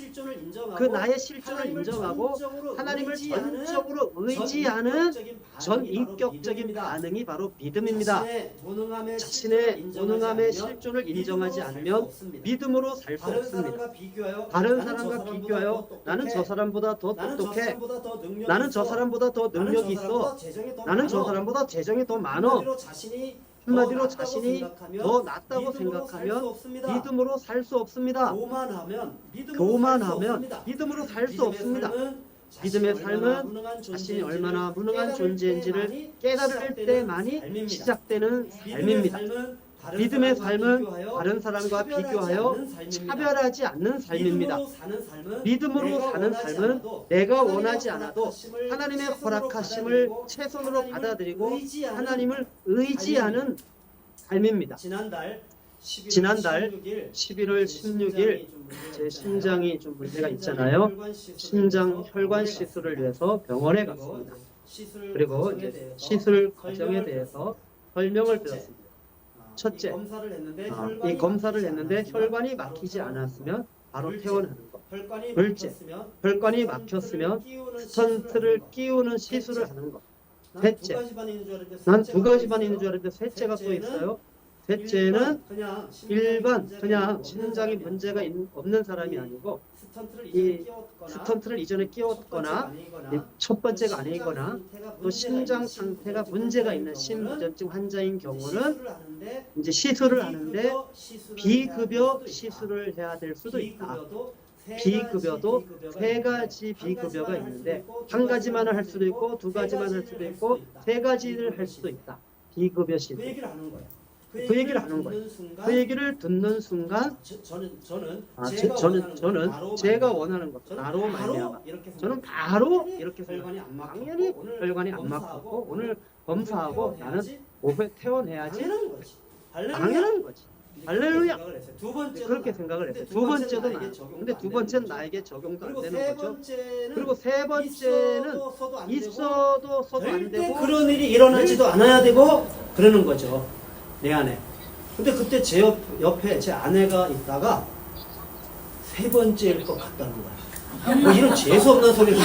그 나의 실존을 인정하고 하나님을 전적으로 의지하는 전인격적인 반응이 바로 믿음입니다. 자신의 무능함의 실존을 인정하지 않으면 믿음으로 살 수 없습니다. 다른 사람과 비교하여 나는 저 사람보다 더 똑똑해. 나는 저 사람보다 더 능력이 있어. 나는 저 사람보다 재정이 더 많어. 한마디로 자신이 더 낫다고 생각하면 믿음으로 살 수 없습니다. 교만하면 믿음으로 살 수 없습니다. 믿음의 삶은 자신이 얼마나 무능한 존재인지를 깨달을 때만이 시작되는 삶입니다. 믿음의 삶은 다른 사람과 비교하여 차별하지 않는 삶입니다. 믿음으로 사는 삶은 내가 원하지 않아도 하나님의 허락하심을 최선으로 받아들이고 하나님을 의지하는 삶입니다. 지난달 11월 16일 제 심장이 좀 문제가 있잖아요. 심장 혈관 시술을 위해서 병원에 갔습니다. 그리고 이제 시술 과정에 대해서 설명을 들었습니다. 첫째, 이 검사를 했는데 혈관이 막히지 않았으면 바로 퇴원하는 것. 둘째, 혈관이 막혔으면 스턴트를 끼우는 시술을 하는 것. 셋째, 난 2가지 반이 있는 줄 알았는데 셋째가 또 있어요. 셋째는 일반 그냥 심장에 문제가 없는 사람이 아니고 이 스턴트를 이전에 끼웠거나 첫 번째가 아니거나 또 심장 상태가 문제가 있는 심부전증 환자인 경우는 이제 시술을 하는데 비급여 시술을 해야 될 수도 있다. 비급여도 3가지 비급여가 있는데 1가지만을 할 수도 있고 2가지만 할 수도 있고 3가지를 할 수도 있다. 비급여 시술. 그 얘기를 하는 거예요. 그 얘기를 듣는 순간 저는 제가 원하는 것 나로 말미암아 저는 바로 이렇게 생각해요. 당연히 혈관이 안 막혔고 오늘 검사하고 나는 5회 퇴원해야지. 당연한 거지. 할렐루야. 그렇게 생각을 했어요. 2번째도 나. 근데 2번째는 나에게 적용도 안 되는 거죠. 그리고 3번째는 있어도 써도 안 되고 그런 일이 일어나지도 않아야 되고 그러는 거죠. 내 안에. 근데 그때 제 옆에 제 아내가 있다가 3번째일 것 같다는 거야. 뭐 이런 재수없는 소리를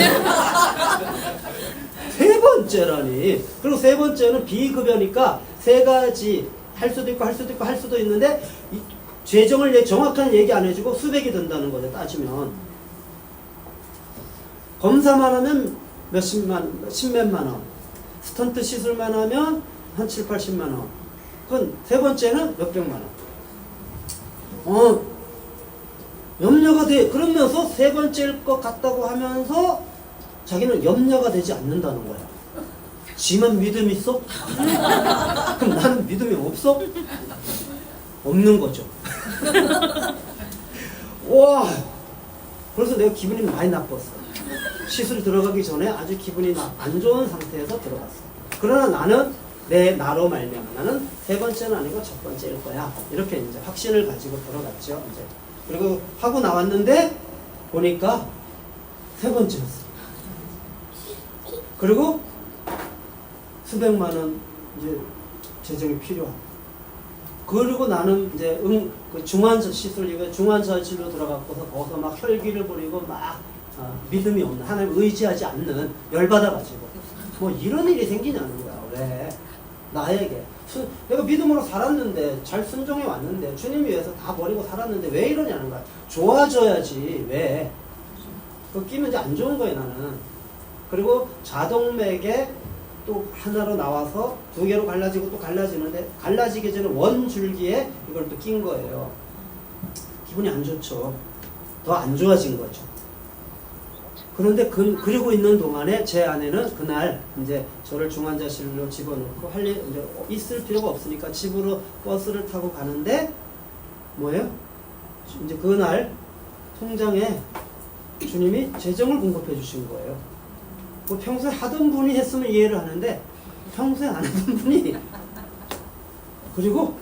3번째라니. 그리고 3번째는 비급여니까 3가지 할 수도 있고 할 수도 있고 할 수도 있는데 재정을 정확한 얘기 안 해주고 수백이 든다는 거죠. 따지면 검사만 하면 십몇만 원, 스턴트 시술만 하면 한 7, 80만 원. 그건 3번째는 몇백만 원. 염려가 돼. 그러면서 3번째일 것 같다고 하면서 자기는 염려가 되지 않는다는 거야. 지만 믿음 있어? 그럼 나는 믿음이 없어? 없는 거죠. 와, 그래서 내가 기분이 많이 나빴어. 시술 들어가기 전에 아주 기분이 안 좋은 상태에서 들어갔어. 그러나 나는 나로 말미암아 나는 3번째는 아니고 첫 번째일 거야. 이렇게 이제 확신을 가지고 들어갔죠. 이제 그리고 하고 나왔는데 보니까 3번째였어. 그리고 수백만 원 이제 재정이 필요하고. 그리고 나는 이제 그 중환자실로 들어갔고서 거기서 막 혈기를 부리고 막 믿음이 없는 하나님 의지하지 않는 열받아가지고 뭐 이런 일이 생기냐는 거야. 왜? 나에게 내가 믿음으로 살았는데 잘 순종해 왔는데 주님 위해서 다 버리고 살았는데 왜 이러냐는 거야. 좋아져야지. 왜? 그거 끼면 이제 안 좋은 거예요, 나는. 그리고 자동맥에 또 하나로 나와서 두 개로 갈라지고 또 갈라지는데 갈라지기 전에 원 줄기에 이걸 또 낀 거예요. 기분이 안 좋죠. 더 안 좋아진 거죠. 그런데 그리고 있는 동안에 제 아내는 그날 이제 저를 중환자실로 집어넣고 할 일 이제 있을 필요가 없으니까 집으로 버스를 타고 가는데 뭐예요? 이제 그날 통장에 주님이 재정을 공급해 주신 거예요. 뭐 평소에 하던 분이 했으면 이해를 하는데 평소에 안 하던 분이 그리고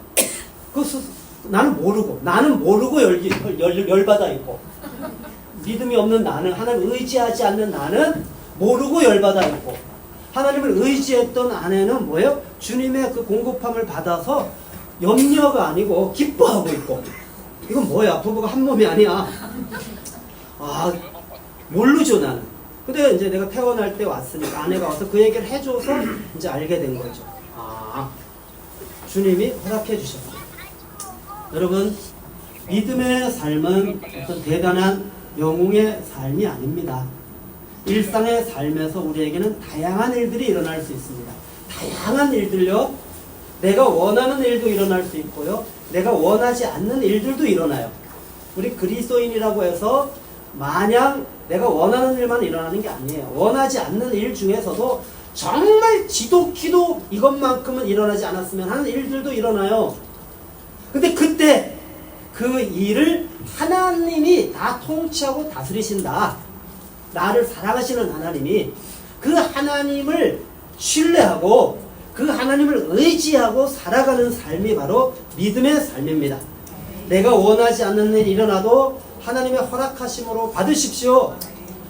나는 모르고 열받아 있고 믿음이 없는 나는 하나님 의지하지 않는 나는 모르고 열받아 있고 하나님을 의지했던 아내는 뭐예요? 주님의 그 공급함을 받아서 염려가 아니고 기뻐하고 있고 이건 뭐야? 부부가 한 몸이 아니야. 아 모르죠 나는. 근데 이제 내가 태어날 때 왔으니까 아내가 와서 그 얘기를 해줘서 이제 알게 된 거죠. 아 주님이 허락해 주셨어요. 여러분 믿음의 삶은 어떤 대단한 영웅의 삶이 아닙니다. 일상의 삶에서 우리에게는 다양한 일들이 일어날 수 있습니다. 다양한 일들요. 내가 원하는 일도 일어날 수 있고요. 내가 원하지 않는 일들도 일어나요. 우리 그리스도인이라고 해서 마냥 내가 원하는 일만 일어나는 게 아니에요. 원하지 않는 일 중에서도 정말 지독히도 이것만큼은 일어나지 않았으면 하는 일들도 일어나요. 근데 그때 그 일을 하나님이 다 통치하고 다스리신다. 나를 사랑하시는 하나님이 그 하나님을 신뢰하고 그 하나님을 의지하고 살아가는 삶이 바로 믿음의 삶입니다. 내가 원하지 않는 일이 일어나도 하나님의 허락하심으로 받으십시오.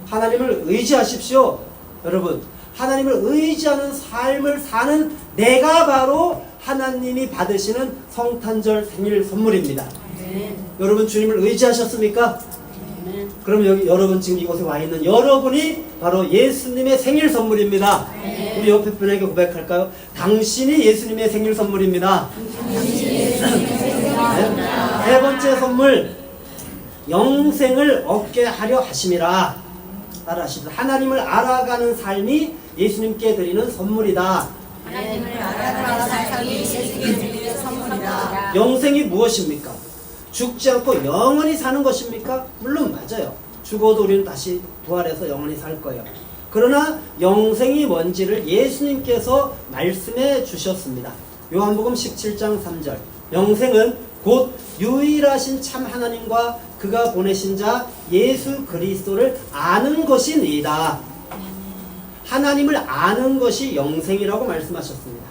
하나님을 의지하십시오. 여러분 하나님을 의지하는 삶을 사는 내가 바로 하나님이 받으시는 성탄절 생일 선물입니다. 여러분 주님을 의지하셨습니까? 그럼 여러분 지금 이곳에 와 있는 여러분이 바로 예수님의 생일 선물입니다. 우리 옆에 분에게 고백할까요? 당신이 예수님의 생일 선물입니다. 세 번째 선물, 영생을 얻게 하려 하심이라. 따라하십시오. 하나님을 알아가는 삶이 예수님께 드리는 선물이다. 하나님을 알아가는 삶이 예수님께 드리는 선물이다. 영생이 무엇입니까? 죽지 않고 영원히 사는 것입니까? 물론 맞아요. 죽어도 우리는 다시 부활해서 영원히 살 거예요. 그러나 영생이 뭔지를 예수님께서 말씀해 주셨습니다. 요한복음 17장 3절. 영생은 곧 유일하신 참 하나님과 그가 보내신 자 예수 그리스도를 아는 것이니이다. 하나님을 아는 것이 영생이라고 말씀하셨습니다.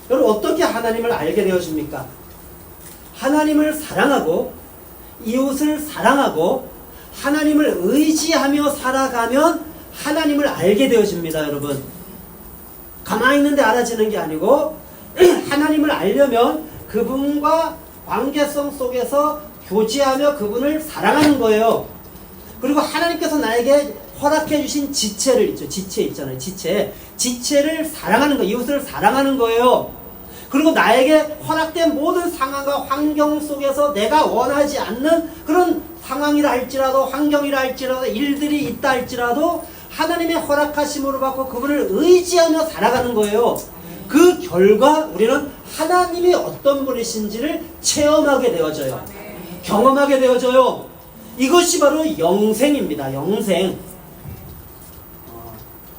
여러분 어떻게 하나님을 알게 되어집니까? 하나님을 사랑하고 이웃을 사랑하고 하나님을 의지하며 살아가면 하나님을 알게 되어집니다. 여러분 가만히 있는데 알아지는 게 아니고 하나님을 알려면 그분과 관계성 속에서 교제하며 그분을 사랑하는 거예요. 그리고 하나님께서 나에게 허락해 주신 지체를 있죠. 지체 있잖아요. 지체를 사랑하는 거예요. 이웃을 사랑하는 거예요. 그리고 나에게 허락된 모든 상황과 환경 속에서 내가 원하지 않는 그런 상황이라 할지라도 환경이라 할지라도 일들이 있다 할지라도 하나님의 허락하심으로 받고 그분을 의지하며 살아가는 거예요. 그 결과 우리는 하나님이 어떤 분이신지를 체험하게 되어져요. 경험하게 되어져요. 이것이 바로 영생입니다. 영생.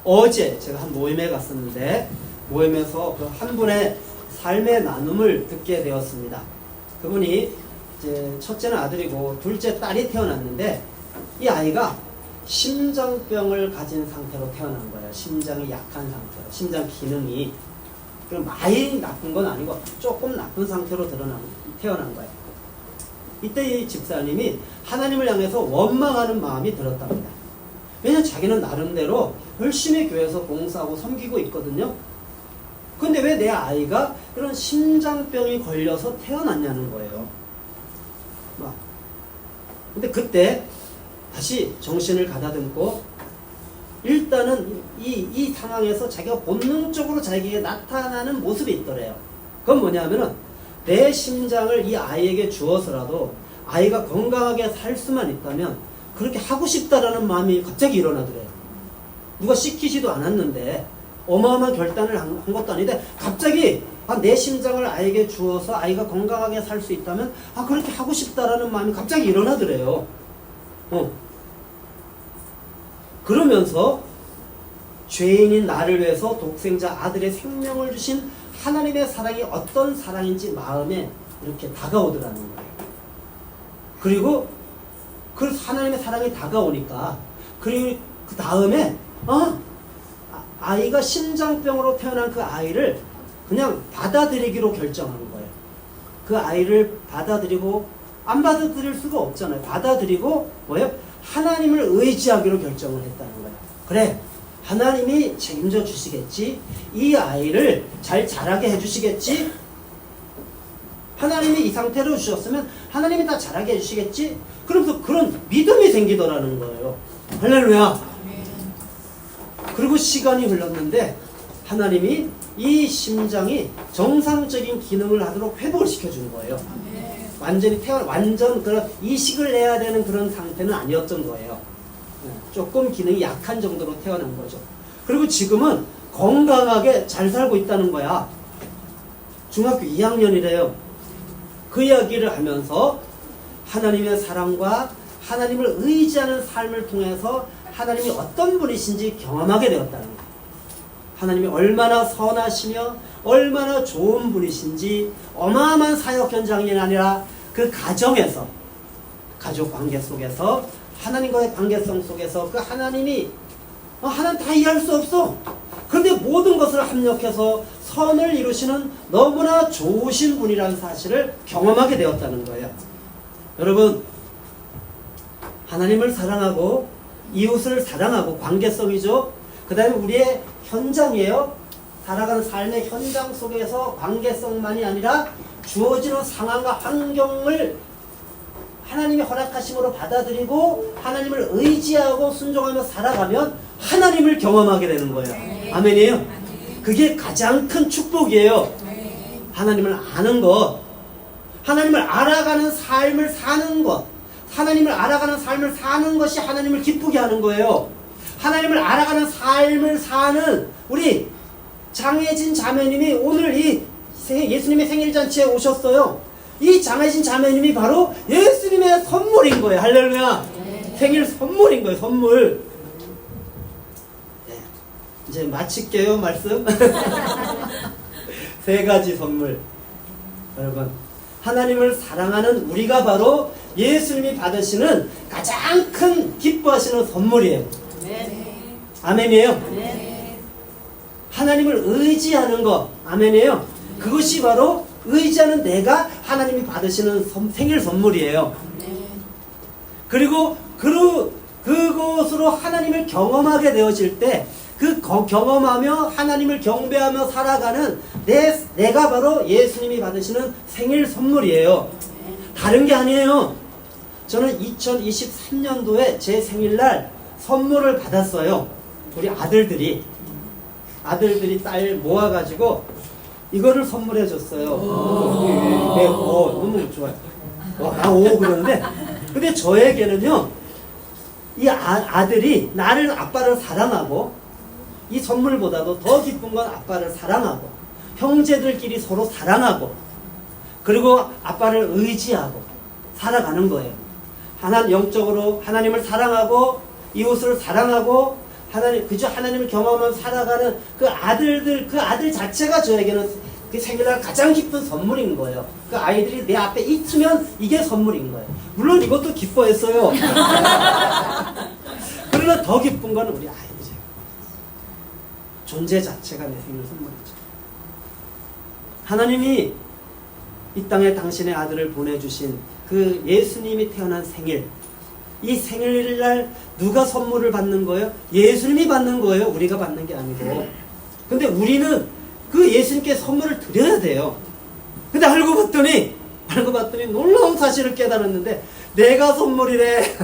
어제 제가 한 모임에 갔었는데 모임에서 그 한 분의 삶의 나눔을 듣게 되었습니다. 그분이 이제 첫째는 아들이고 둘째 딸이 태어났는데 이 아이가 심장병을 가진 상태로 태어난 거예요. 심장이 약한 상태로. 심장 기능이. 그럼 많이 나쁜 건 아니고 조금 나쁜 상태로 태어난 거예요. 이때 이 집사님이 하나님을 향해서 원망하는 마음이 들었답니다. 왜냐면 자기는 나름대로 열심히 교회에서 봉사하고 섬기고 있거든요. 근데 왜 내 아이가 이런 심장병이 걸려서 태어났냐는 거예요. 근데 그때 다시 정신을 가다듬고 일단은 이 상황에서 자기가 본능적으로 자기에게 나타나는 모습이 있더래요. 그건 뭐냐면은 내 심장을 이 아이에게 주어서라도 아이가 건강하게 살 수만 있다면 그렇게 하고 싶다라는 마음이 갑자기 일어나더래요. 누가 시키지도 않았는데 어마어마한 결단을 한 것도 아닌데 갑자기 내 심장을 아이에게 주어서 아이가 건강하게 살 수 있다면 그렇게 하고 싶다라는 마음이 갑자기 일어나더래요. 그러면서 죄인인 나를 위해서 독생자 아들의 생명을 주신 하나님의 사랑이 어떤 사랑인지 마음에 이렇게 다가오더라는 거예요. 그리고 그 하나님의 사랑이 다가오니까 그리고 그 다음에 아이가 심장병으로 태어난 그 아이를 그냥 받아들이기로 결정하는 거예요. 그 아이를 받아들이고 안 받아들일 수가 없잖아요. 받아들이고 뭐예요? 하나님을 의지하기로 결정을 했다는 거예요. 그래, 하나님이 책임져 주시겠지. 이 아이를 잘 자라게 해주시겠지. 하나님이 이 상태로 주셨으면 하나님이 다 자라게 해주시겠지. 그러면서 그런 믿음이 생기더라는 거예요. 할렐루야. 그리고 시간이 흘렀는데 하나님이 이 심장이 정상적인 기능을 하도록 회복을 시켜준 거예요. 완전히 완전 그런 이식을 내야 되는 그런 상태는 아니었던 거예요. 조금 기능이 약한 정도로 태어난 거죠. 그리고 지금은 건강하게 잘 살고 있다는 거야. 중학교 2학년이래요. 그 이야기를 하면서 하나님의 사랑과 하나님을 의지하는 삶을 통해서 하나님이 어떤 분이신지 경험하게 되었다는 거예요. 하나님이 얼마나 선하시며 얼마나 좋은 분이신지 어마어마한 사역 현장이 아니라 그 가정에서, 가족 관계 속에서, 하나님과의 관계성 속에서 그 하나님이 하나님 다 이해할 수 없어. 그런데 모든 것을 합력해서 선을 이루시는 너무나 좋으신 분이라는 사실을 경험하게 되었다는 거예요. 여러분, 하나님을 사랑하고 이웃을 사랑하고 관계성이죠. 그 다음에 우리의 현장이에요. 살아가는 삶의 현장 속에서 관계성만이 아니라 주어지는 상황과 환경을 하나님이 허락하심으로 받아들이고 하나님을 의지하고 순종하며 살아가면 하나님을 경험하게 되는 거예요. 아멘이에요. 그게 가장 큰 축복이에요. 하나님을 아는 것, 하나님을 알아가는 삶을 사는 것, 하나님을 알아가는 삶을 사는 것이 하나님을 기쁘게 하는 거예요. 하나님을 알아가는 삶을 사는 우리 장혜진 자매님이 오늘 이 예수님의 생일잔치에 오셨어요. 이 장혜진 자매님이 바로 예수님의 선물인 거예요. 할렐루야. 생일 선물인 거예요. 선물. 네. 이제 마칠게요. 말씀. 세 가지 선물. 여러분, 하나님을 사랑하는 우리가 바로 예수님이 받으시는 가장 큰 기뻐하시는 선물이에요. 아멘이에요. 하나님을 의지하는 것, 아멘이에요. 그것이 바로 의지하는 내가 하나님이 받으시는 생일 선물이에요. 그리고 그것으로 하나님을 경험하게 되어질 때 그 경험하며 하나님을 경배하며 살아가는 내가 바로 예수님이 받으시는 생일 선물이에요. 다른 게 아니에요. 저는 2023년도에 제 생일날 선물을 받았어요. 우리 아들들이 딸 모아가지고 이거를 선물해 줬어요. 네, 너무 좋아요. 나 그러는데 근데 저에게는요, 이 아들이 나를, 아빠를 사랑하고 이 선물보다도 더 기쁜 건 아빠를 사랑하고 형제들끼리 서로 사랑하고 그리고 아빠를 의지하고 살아가는 거예요. 영적으로 하나님을 사랑하고 이웃을 사랑하고 그저 하나님을 경험하면서 살아가는 그 아들 자체가 저에게는 그 생일날 가장 기쁜 선물인 거예요. 그 아이들이 내 앞에 있으면 이게 선물인 거예요. 물론 이것도 기뻐했어요. 그러나 더 기쁜 건 우리 아이들. 존재 자체가 내 생일 선물이죠. 하나님이 이 땅에 당신의 아들을 보내주신 그 예수님이 태어난 생일, 이 생일날 누가 선물을 받는 거예요? 예수님이 받는 거예요. 우리가 받는 게 아니고. 근데 우리는 그 예수님께 선물을 드려야 돼요. 근데 알고 봤더니 놀라운 사실을 깨달았는데 내가 선물이래.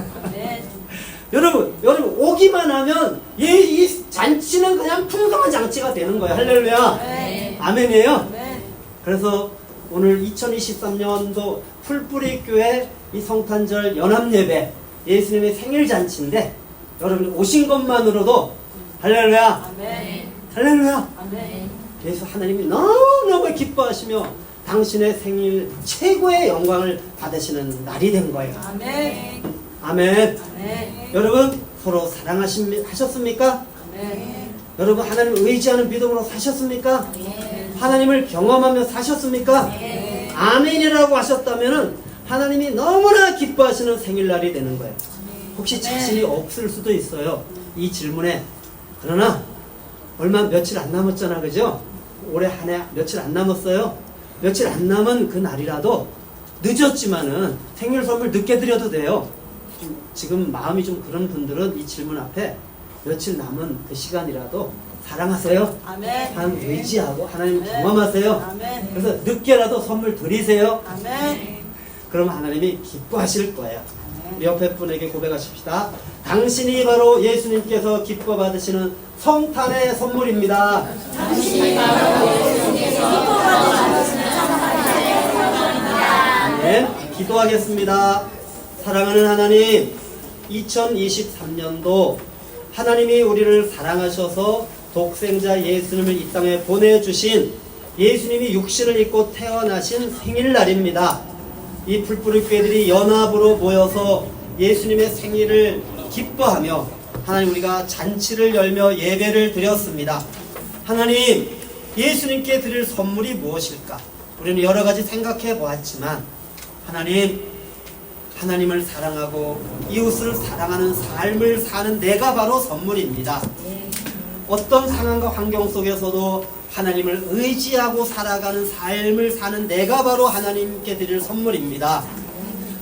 여러분 오기만 하면 이 잔치는 그냥 풍성한 잔치가 되는 거예요. 할렐루야. 아멘이에요. 그래서 오늘 2023년도 풀뿌리 교회 이 성탄절 연합예배 예수님의 생일 잔치인데 여러분이 오신 것만으로도 할렐루야, 할렐루야. 그래서 하나님이 너무너무 기뻐하시며 당신의 생일 최고의 영광을 받으시는 날이 된 거예요. 아멘. 여러분 서로 사랑하셨습니까? 여러분 하나님을 의지하는 믿음으로 사셨습니까? 하나님을 경험하며 사셨습니까? 아멘이라고 하셨다면 하나님이 너무나 기뻐하시는 생일날이 되는 거예요. 혹시 자신이 없을 수도 있어요, 이 질문에. 그러나 며칠 안 남았잖아, 그죠? 올해 한 해 며칠 안 남았어요. 며칠 안 남은 그 날이라도 늦었지만은 생일 선물 늦게 드려도 돼요. 지금 마음이 좀 그런 분들은 이 질문 앞에 며칠 남은 그 시간이라도 사랑하세요. 하나님 의지하고 하나님 경험하세요. 그래서 늦게라도 선물 드리세요. 그럼 하나님이 기뻐하실 거예요. 우리 옆에 분에게 고백하십시다. 당신이 바로 예수님께서 기뻐 받으시는 성탄의 선물입니다. 당신이 바로 예수님께서 기뻐 받으시는 성탄의 선물입니다. 네, 기도하겠습니다. 사랑하는 하나님, 2023년도 하나님이 우리를 사랑하셔서 독생자 예수님을 이 땅에 보내주신 예수님이 육신을 입고 태어나신 생일날입니다. 이 풀뿌리교회들이 연합으로 모여서 예수님의 생일을 기뻐하며 하나님 우리가 잔치를 열며 예배를 드렸습니다. 하나님, 예수님께 드릴 선물이 무엇일까? 우리는 여러 가지 생각해 보았지만 하나님을 사랑하고 이웃을 사랑하는 삶을 사는 내가 바로 선물입니다. 어떤 상황과 환경 속에서도 하나님을 의지하고 살아가는 삶을 사는 내가 바로 하나님께 드릴 선물입니다.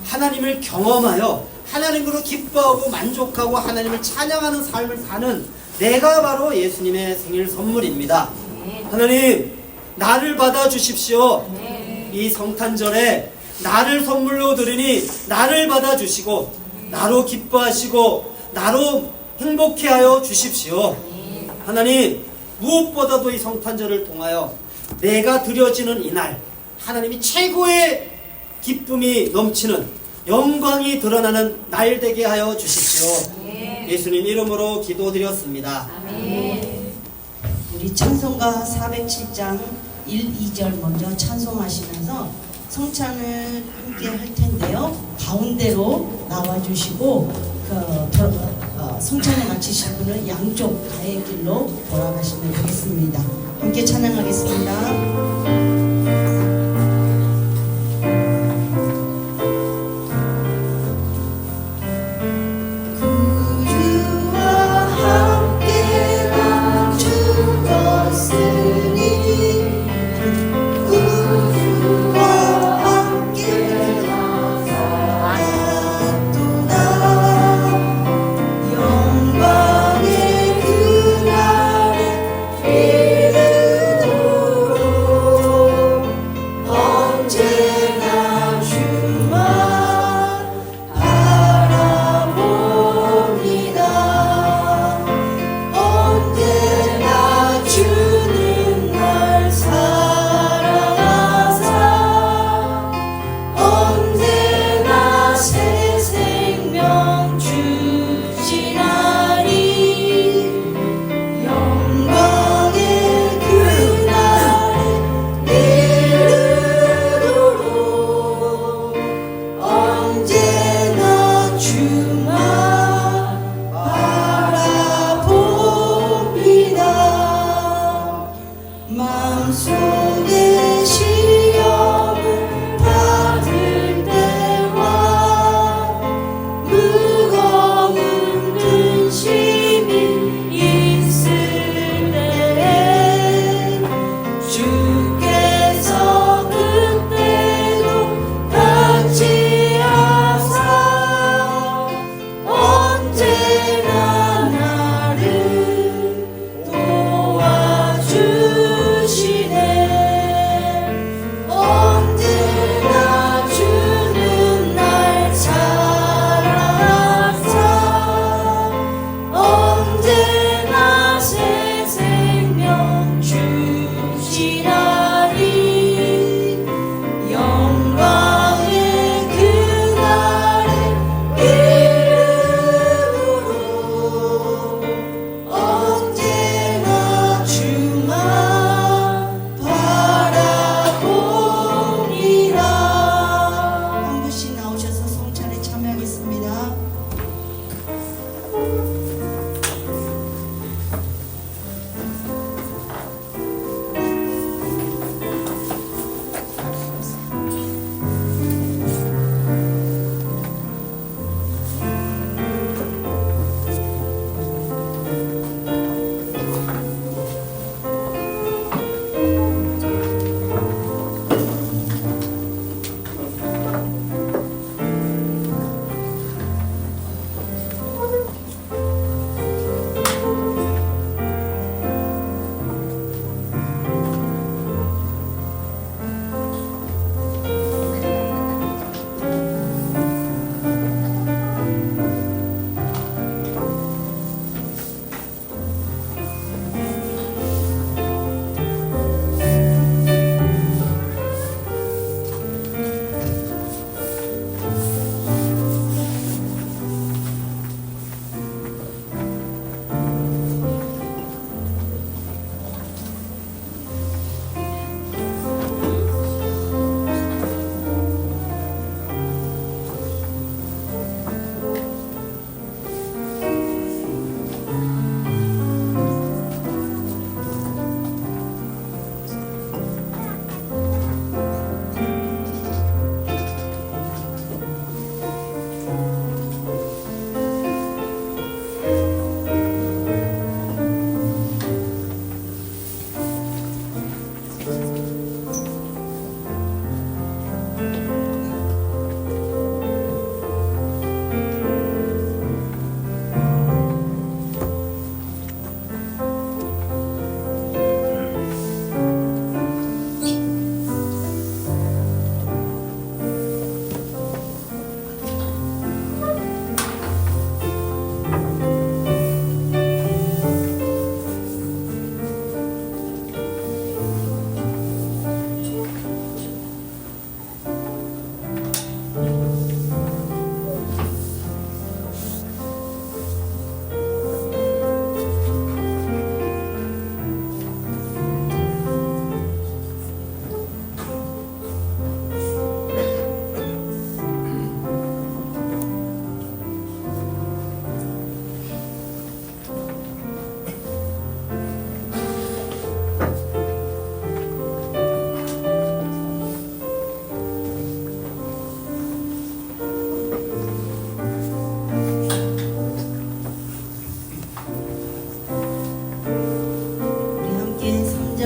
하나님을 경험하여 하나님으로 기뻐하고 만족하고 하나님을 찬양하는 삶을 사는 내가 바로 예수님의 생일 선물입니다. 하나님, 나를 받아주십시오. 이 성탄절에 나를 선물로 드리니 나를 받아주시고 나로 기뻐하시고 나로 행복해하여 주십시오. 하나님, 무엇보다도 이 성탄절을 통하여 내가 드려지는 이날 하나님이 최고의 기쁨이 넘치는 영광이 드러나는 날 되게 하여 주십시오. 예수님 이름으로 기도드렸습니다. 우리 찬송가 407장 1, 2절 먼저 찬송하시면서 성찬을 함께 할 텐데요. 가운데로 나와주시고 성찬에 마치실 분은 양쪽 가의 길로 돌아가시면 되겠습니다. 함께 찬양하겠습니다. 영광의 그날에 이르도록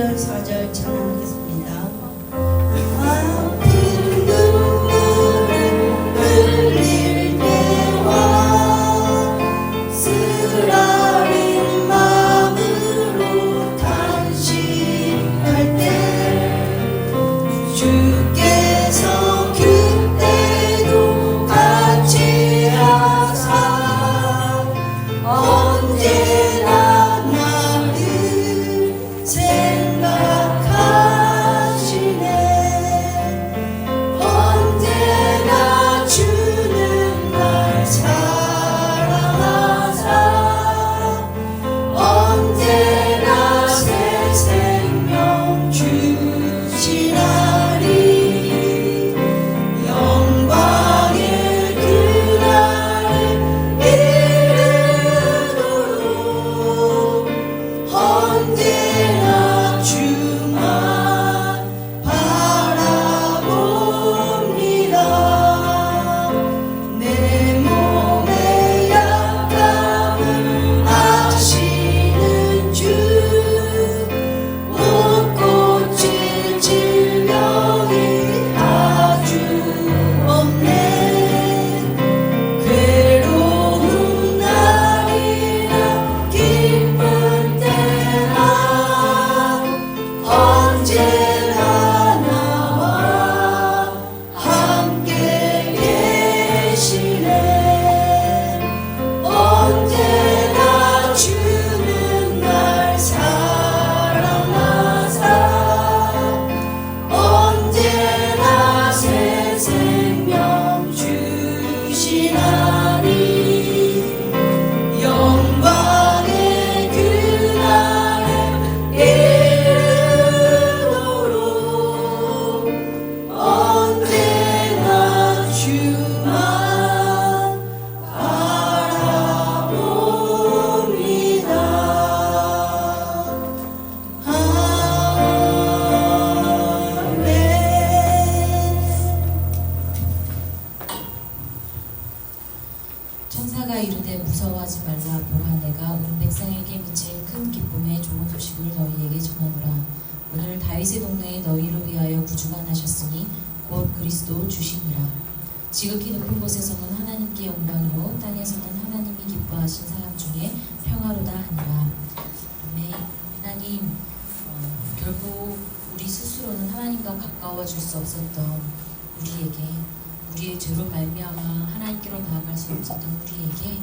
3절, 4절 찬양하겠습니다. 아픈 눈물을 흘릴 때와 쓰라린 마음으로 탄식할 때 주께서 그때도 같이 하사 언제나 나를 생각하시네. 언제나 주는 날 사랑하사 언제나 새 생명 주시나리. 영광의 그날을 이르도록 언제나 주만 바라봅니다. 내 몸의 약함을 아시는 주, 못 고칠 질병이 아주 없네. 괴로운 날이나 기쁜 때나 언제나 나와 함께 계시네. 언제나 주는 날 사랑하사 언제나 새 생명 주시나니. 영광의 그날에 이르도록 언제나 주만 바라봅니다. 천사가 이르되 무서워하지 말라. 보라, 내가 온 백성에게 미칠 큰 기쁨의 좋은 소식을 너희에게 전하노라. 오늘 다윗의 동네에 너희를 위하여 구주가 나셨으니 곧 그리스도 주시니라. 지극히 높은 곳에서는 하나님께 영광이요 땅에서는 하나님이 기뻐하신 사람 중에 평화로다 하니라. 아멘. 하나님, 결국 우리 스스로는 하나님과 가까워질 수 없었던 우리에게, 우리의 죄로 말미암아 하나님께로 나아갈 수 없었던 우리에게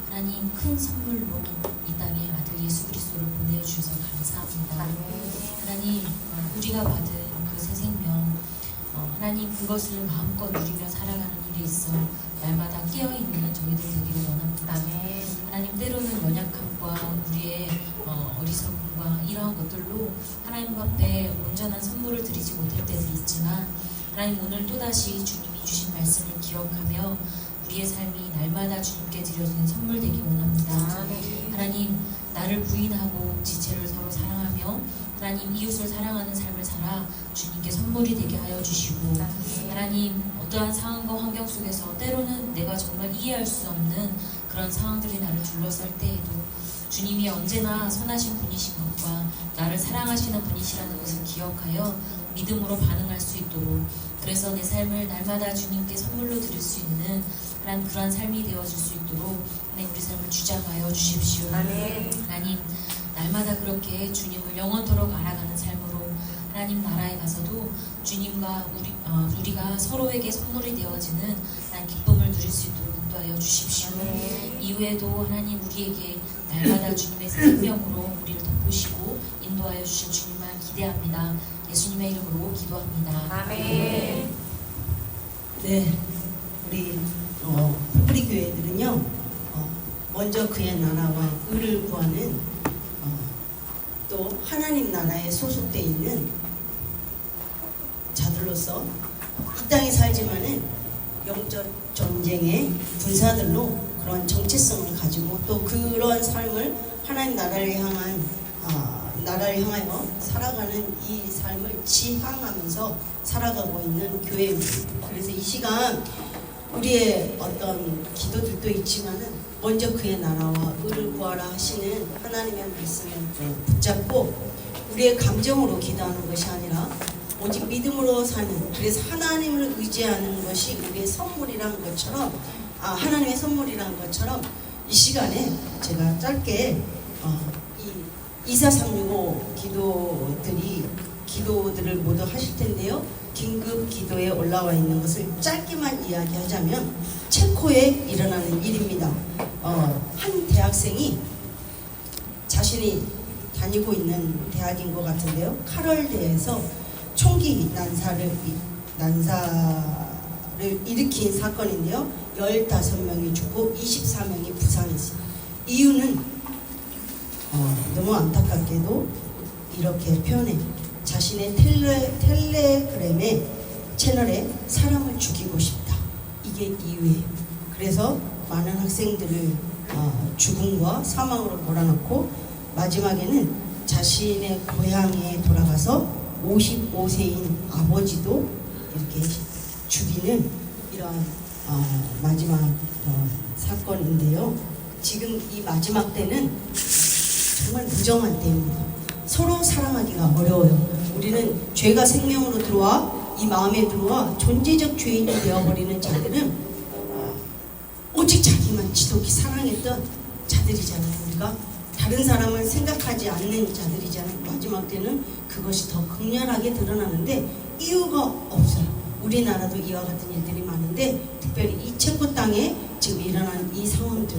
하나님 큰 선물로 이 땅에 아들 예수 그리스도를 보내주셔서 감사합니다. 하나님, 우리가 받은 그 새 생명, 하나님 그것을 마음껏 누리며 살아가는 일에 있어 날마다 깨어있는 저희들 되기를 원합니다. 하나님, 때로는 연약함과 우리의 어리석음과 이러한 것들로 하나님 앞에 온전한 선물을 드리지 못할 때도 있지만 하나님, 오늘 또다시 주님이 주신 말씀을 기억하며 우리의 삶이 날마다 주님께 드려지는 선물 되기 원합니다. 하나님, 나를 부인하고 지체를 서로 사랑하며 하나님 이웃을 사랑하는 삶을 살아 주님께 선물이 되게 하여 주시고, 하나님 어떠한 상황과 환경 속에서 때로는 내가 정말 이해할 수 없는 그런 상황들이 나를 둘러쌀 때에도 주님이 언제나 선하신 분이신 것과 나를 사랑하시는 분이시라는 것을 기억하여 믿음으로 반응할 수 있도록, 그래서 내 삶을 날마다 주님께 선물로 드릴 수 있는 그러한 삶이 되어질 수 있도록 하나님 우리 삶을 주장하여 주십시오. 하나님, 날마다 그렇게 주님을 영원토록 알아가는 삶으로 하나님 나라에 가서도 주님과 우리가 서로에게 선물이 되어지는 하나님 기쁨을 누릴 수 있도록 인도하여 주십시오. 이후에도 하나님 우리에게 날마다 주님의 생명으로 우리를 덮으시고 인도하여 주실 주님만 기대합니다. 예수님의 이름으로 기도합니다. 아멘. 네, 우리 우리 교회들은요, 먼저 그의 나라와 의를 구하는 또 하나님 나라에 소속되어 있는 자들로서 이 땅에 살지만은 영적 전쟁의 분사들로 그런 정체성을 가지고 또 그런 삶을 하나님 나라를 향하여 살아가는 이 삶을 지향하면서 살아가고 있는 교회입니다. 그래서 이 시간 우리의 어떤 기도들도 있지만은 먼저 그의 나라와 의를 구하라 하시는 하나님의 말씀을 붙잡고 우리의 감정으로 기도하는 것이 아니라 오직 믿음으로 사는, 그래서 하나님을 의지하는 것이 우리의 선물이라는 것처럼, 하나님의 선물이라는 것처럼 이 시간에 제가 짧게 이 24365 기도들을 모두 하실 텐데요. 긴급 기도에 올라와 있는 것을 짧게만 이야기하자면 체코에 일어나는 일입니다. 한 대학생이 자신이 다니고 있는 대학인 것 같은데요. 카럴대에서 총기 난사를 일으킨 사건인데요. 15명이 죽고 24명이 부상했어요. 이유는 너무 안타깝게도 이렇게 표현해. 자신의 텔레그램의 채널에 사람을 죽이고 싶다. 이게 이유예요. 그래서 많은 학생들을 죽음과 사망으로 몰아넣고 마지막에는 자신의 고향에 돌아가서 55세인 아버지도 이렇게 죽이는 이런 마지막 사건인데요. 지금 이 마지막 때는 정말 무정한 때입니다. 서로 사랑하기가 어려워요. 우리는 죄가 생명으로 들어와 이 마음에 들어와 존재적 죄인이 되어버리는 자들은 오직 자기만 지독히 사랑했던 자들이잖아요. 우리가 다른 사람을 생각하지 않는 자들이잖아요. 마지막 때는 그것이 더 극렬하게 드러나는데 이유가 없어요. 우리나라도 이와 같은 일들이 많은데 특별히 이 체코 땅에 지금 일어난 이 상황들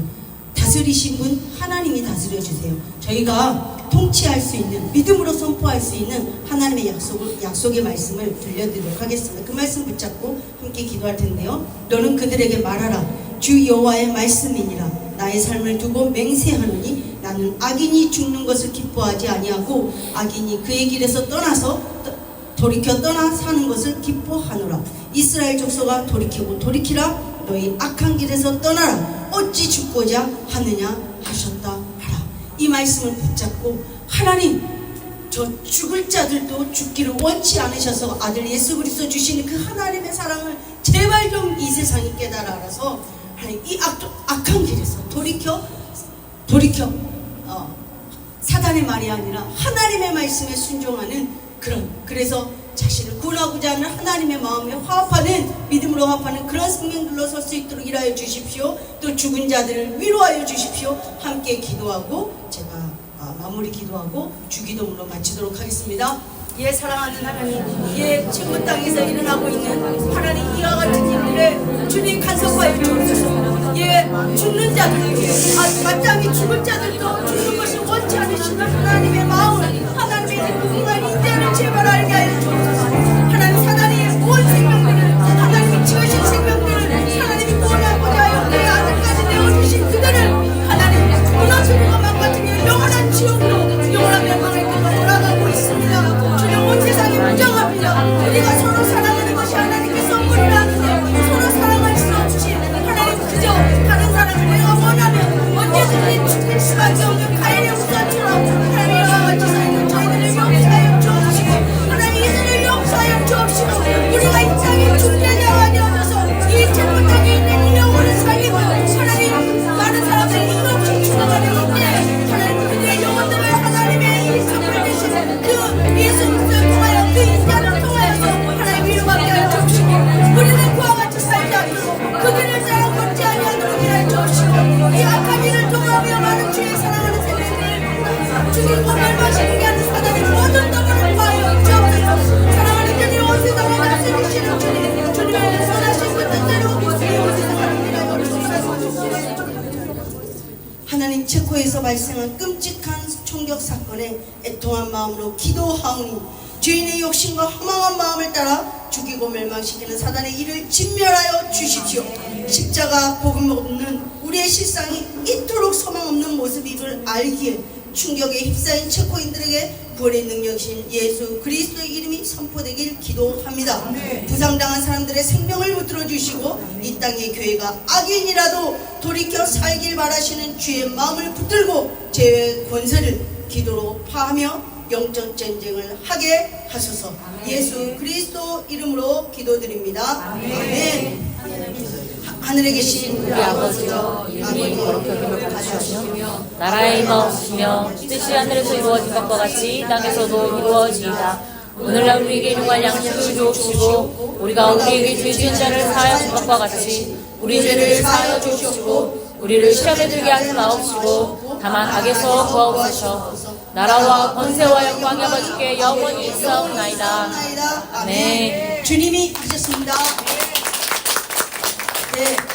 다스리신 분 하나님이 다스려 주세요. 저희가 통치할 수 있는, 믿음으로 선포할 수 있는 하나님의 약속의 말씀을 들려드리도록 하겠습니다. 그 말씀 붙잡고 함께 기도할 텐데요. 너는 그들에게 말하라. 주 여호와의 말씀이니라. 나의 삶을 두고 맹세하노니 나는 악인이 죽는 것을 기뻐하지 아니하고 악인이 그의 길에서 돌이켜 떠나 사는 것을 기뻐하노라. 이스라엘 족속아 돌이키고 돌이키라. 너희 악한 길에서 떠나라. 어찌 죽고자 하느냐 하셨다 하라. 이 말씀을 붙잡고 하나님, 저 죽을 자들도 죽기를 원치 않으셔서 아들 예수 그리스도 주시는 그 하나님의 사랑을 제발 좀 이 세상이 깨달아 알아서 하나님 이 악한 길에서 돌이켜 사단의 말이 아니라 하나님의 말씀에 순종하는 그래서 자신을 구원하고자 하는 하나님의 마음에 화합하는, 믿음으로 화합하는 그런 생명들로 설 수 있도록 일하여 주십시오. 또 죽은 자들을 위로하여 주십시오. 함께 기도하고 제가 마무리 기도하고 주기도문으로 마치도록 하겠습니다. 예, 사랑하는 하나님, 예, 체코 땅에서 일어나고 있는 하나님 이와 같은 일들에 주님 간섭하여 주옵소서. 예, 죽는 자들에게 마땅히 죽을 자들도 죽는 것을 원치 않으시는 하나님의 마음, 하나님의 누군가 인자를 제발 알게 하여 주옵소서. 하나님 사단의 온 생명들을, 하나님이 지으신 생명들을 하나님이 구원하고자 하여 내 아들까지 내어주신 그들을 하나님 무너뜨리고 망가뜨리며 영원한 지옥으로 영원한 멸망을 끌고 돌아가고 있습니다. 온 세상이 무정합니다. 우리가 서로 사랑하는 것이 하나님께 선물이라는데 서로 사랑할 수 없이 하나님 그저 다른 사람을 내가 원하면 언제든지 죽일 수밖에 없는 가인의 우선처럼 하나님 이와 같이 사는 저희들을 용서하여 주옵시고 하나님 이들을 용서하여 주옵시고 우리가 이 땅에 중재자가 되어져서 이 체코 땅에 있는 이 영혼을 살리고 하나님 많은 사람들이 힘없이 죽어가는 건데 하나님 그들의 영혼들을 하나님의 이 선물 되시는 그 예수 그 인자를 통하여서 하나님 위로받게 하여 주옵시고 우리는 그와 같이 살지 않도록 그들을 따라 걷지 아니하도록 하여 주옵시고 이 악한 일을 통하며 많은 주의 사랑하는 세대를 죽이고 멸망시키게 하는 사단의 모든 떡을 구하여 주옵소서. 사랑하는 주님 온 세상을 다스리시는 주님, 주님의 선하신 그 뜻대로 온 세상을 위하여 주옵소서. 하나님, 체코에서 발생한 끔찍한 총격 사건에 애통한 마음으로 기도하오니 죄인의 욕심과 허망한 마음을 따라 죽이고 멸망시키는 사단의 일을 진멸하여 주십시오. 십자가 복음 없는 우리의 실상이 이토록 소망 없는 모습임을 알기에 충격에 휩싸인 체코인들에게 구원의 능력이신 예수 그리스도의 이름이 선포되길 기도합니다. 부상당한 사람들의 생명을 붙들어 주시고 이 땅의 교회가 악인이라도 돌이켜 살길 바라시는 주의 마음을 붙들고 죄의 권세를 기도로 파하며 영적 전쟁을 하게 하소서. 예수 그리스도 이름으로 기도드립니다. 아멘. 하늘에 계신 우리 아버지여, 아버지 거룩하게 주시며 나라의 임하옵시며 뜻이 하늘에서 이루어진 것과 같이 땅에서도 이루어지이다. 오늘날 우리에게 일용할 양식을 주옵시고 우리가 우리에게 죄 지은 자를 사하여 준 것과 같이 우리 죄를 사하여 주옵시고 우리를 시험에 들게 하지 마옵시고 다만 악에서 구하옵소서. 나라와 권세와 영광이 아버지께 영원히 있사옵나이다. 아멘. 주님이 하셨습니다. 네.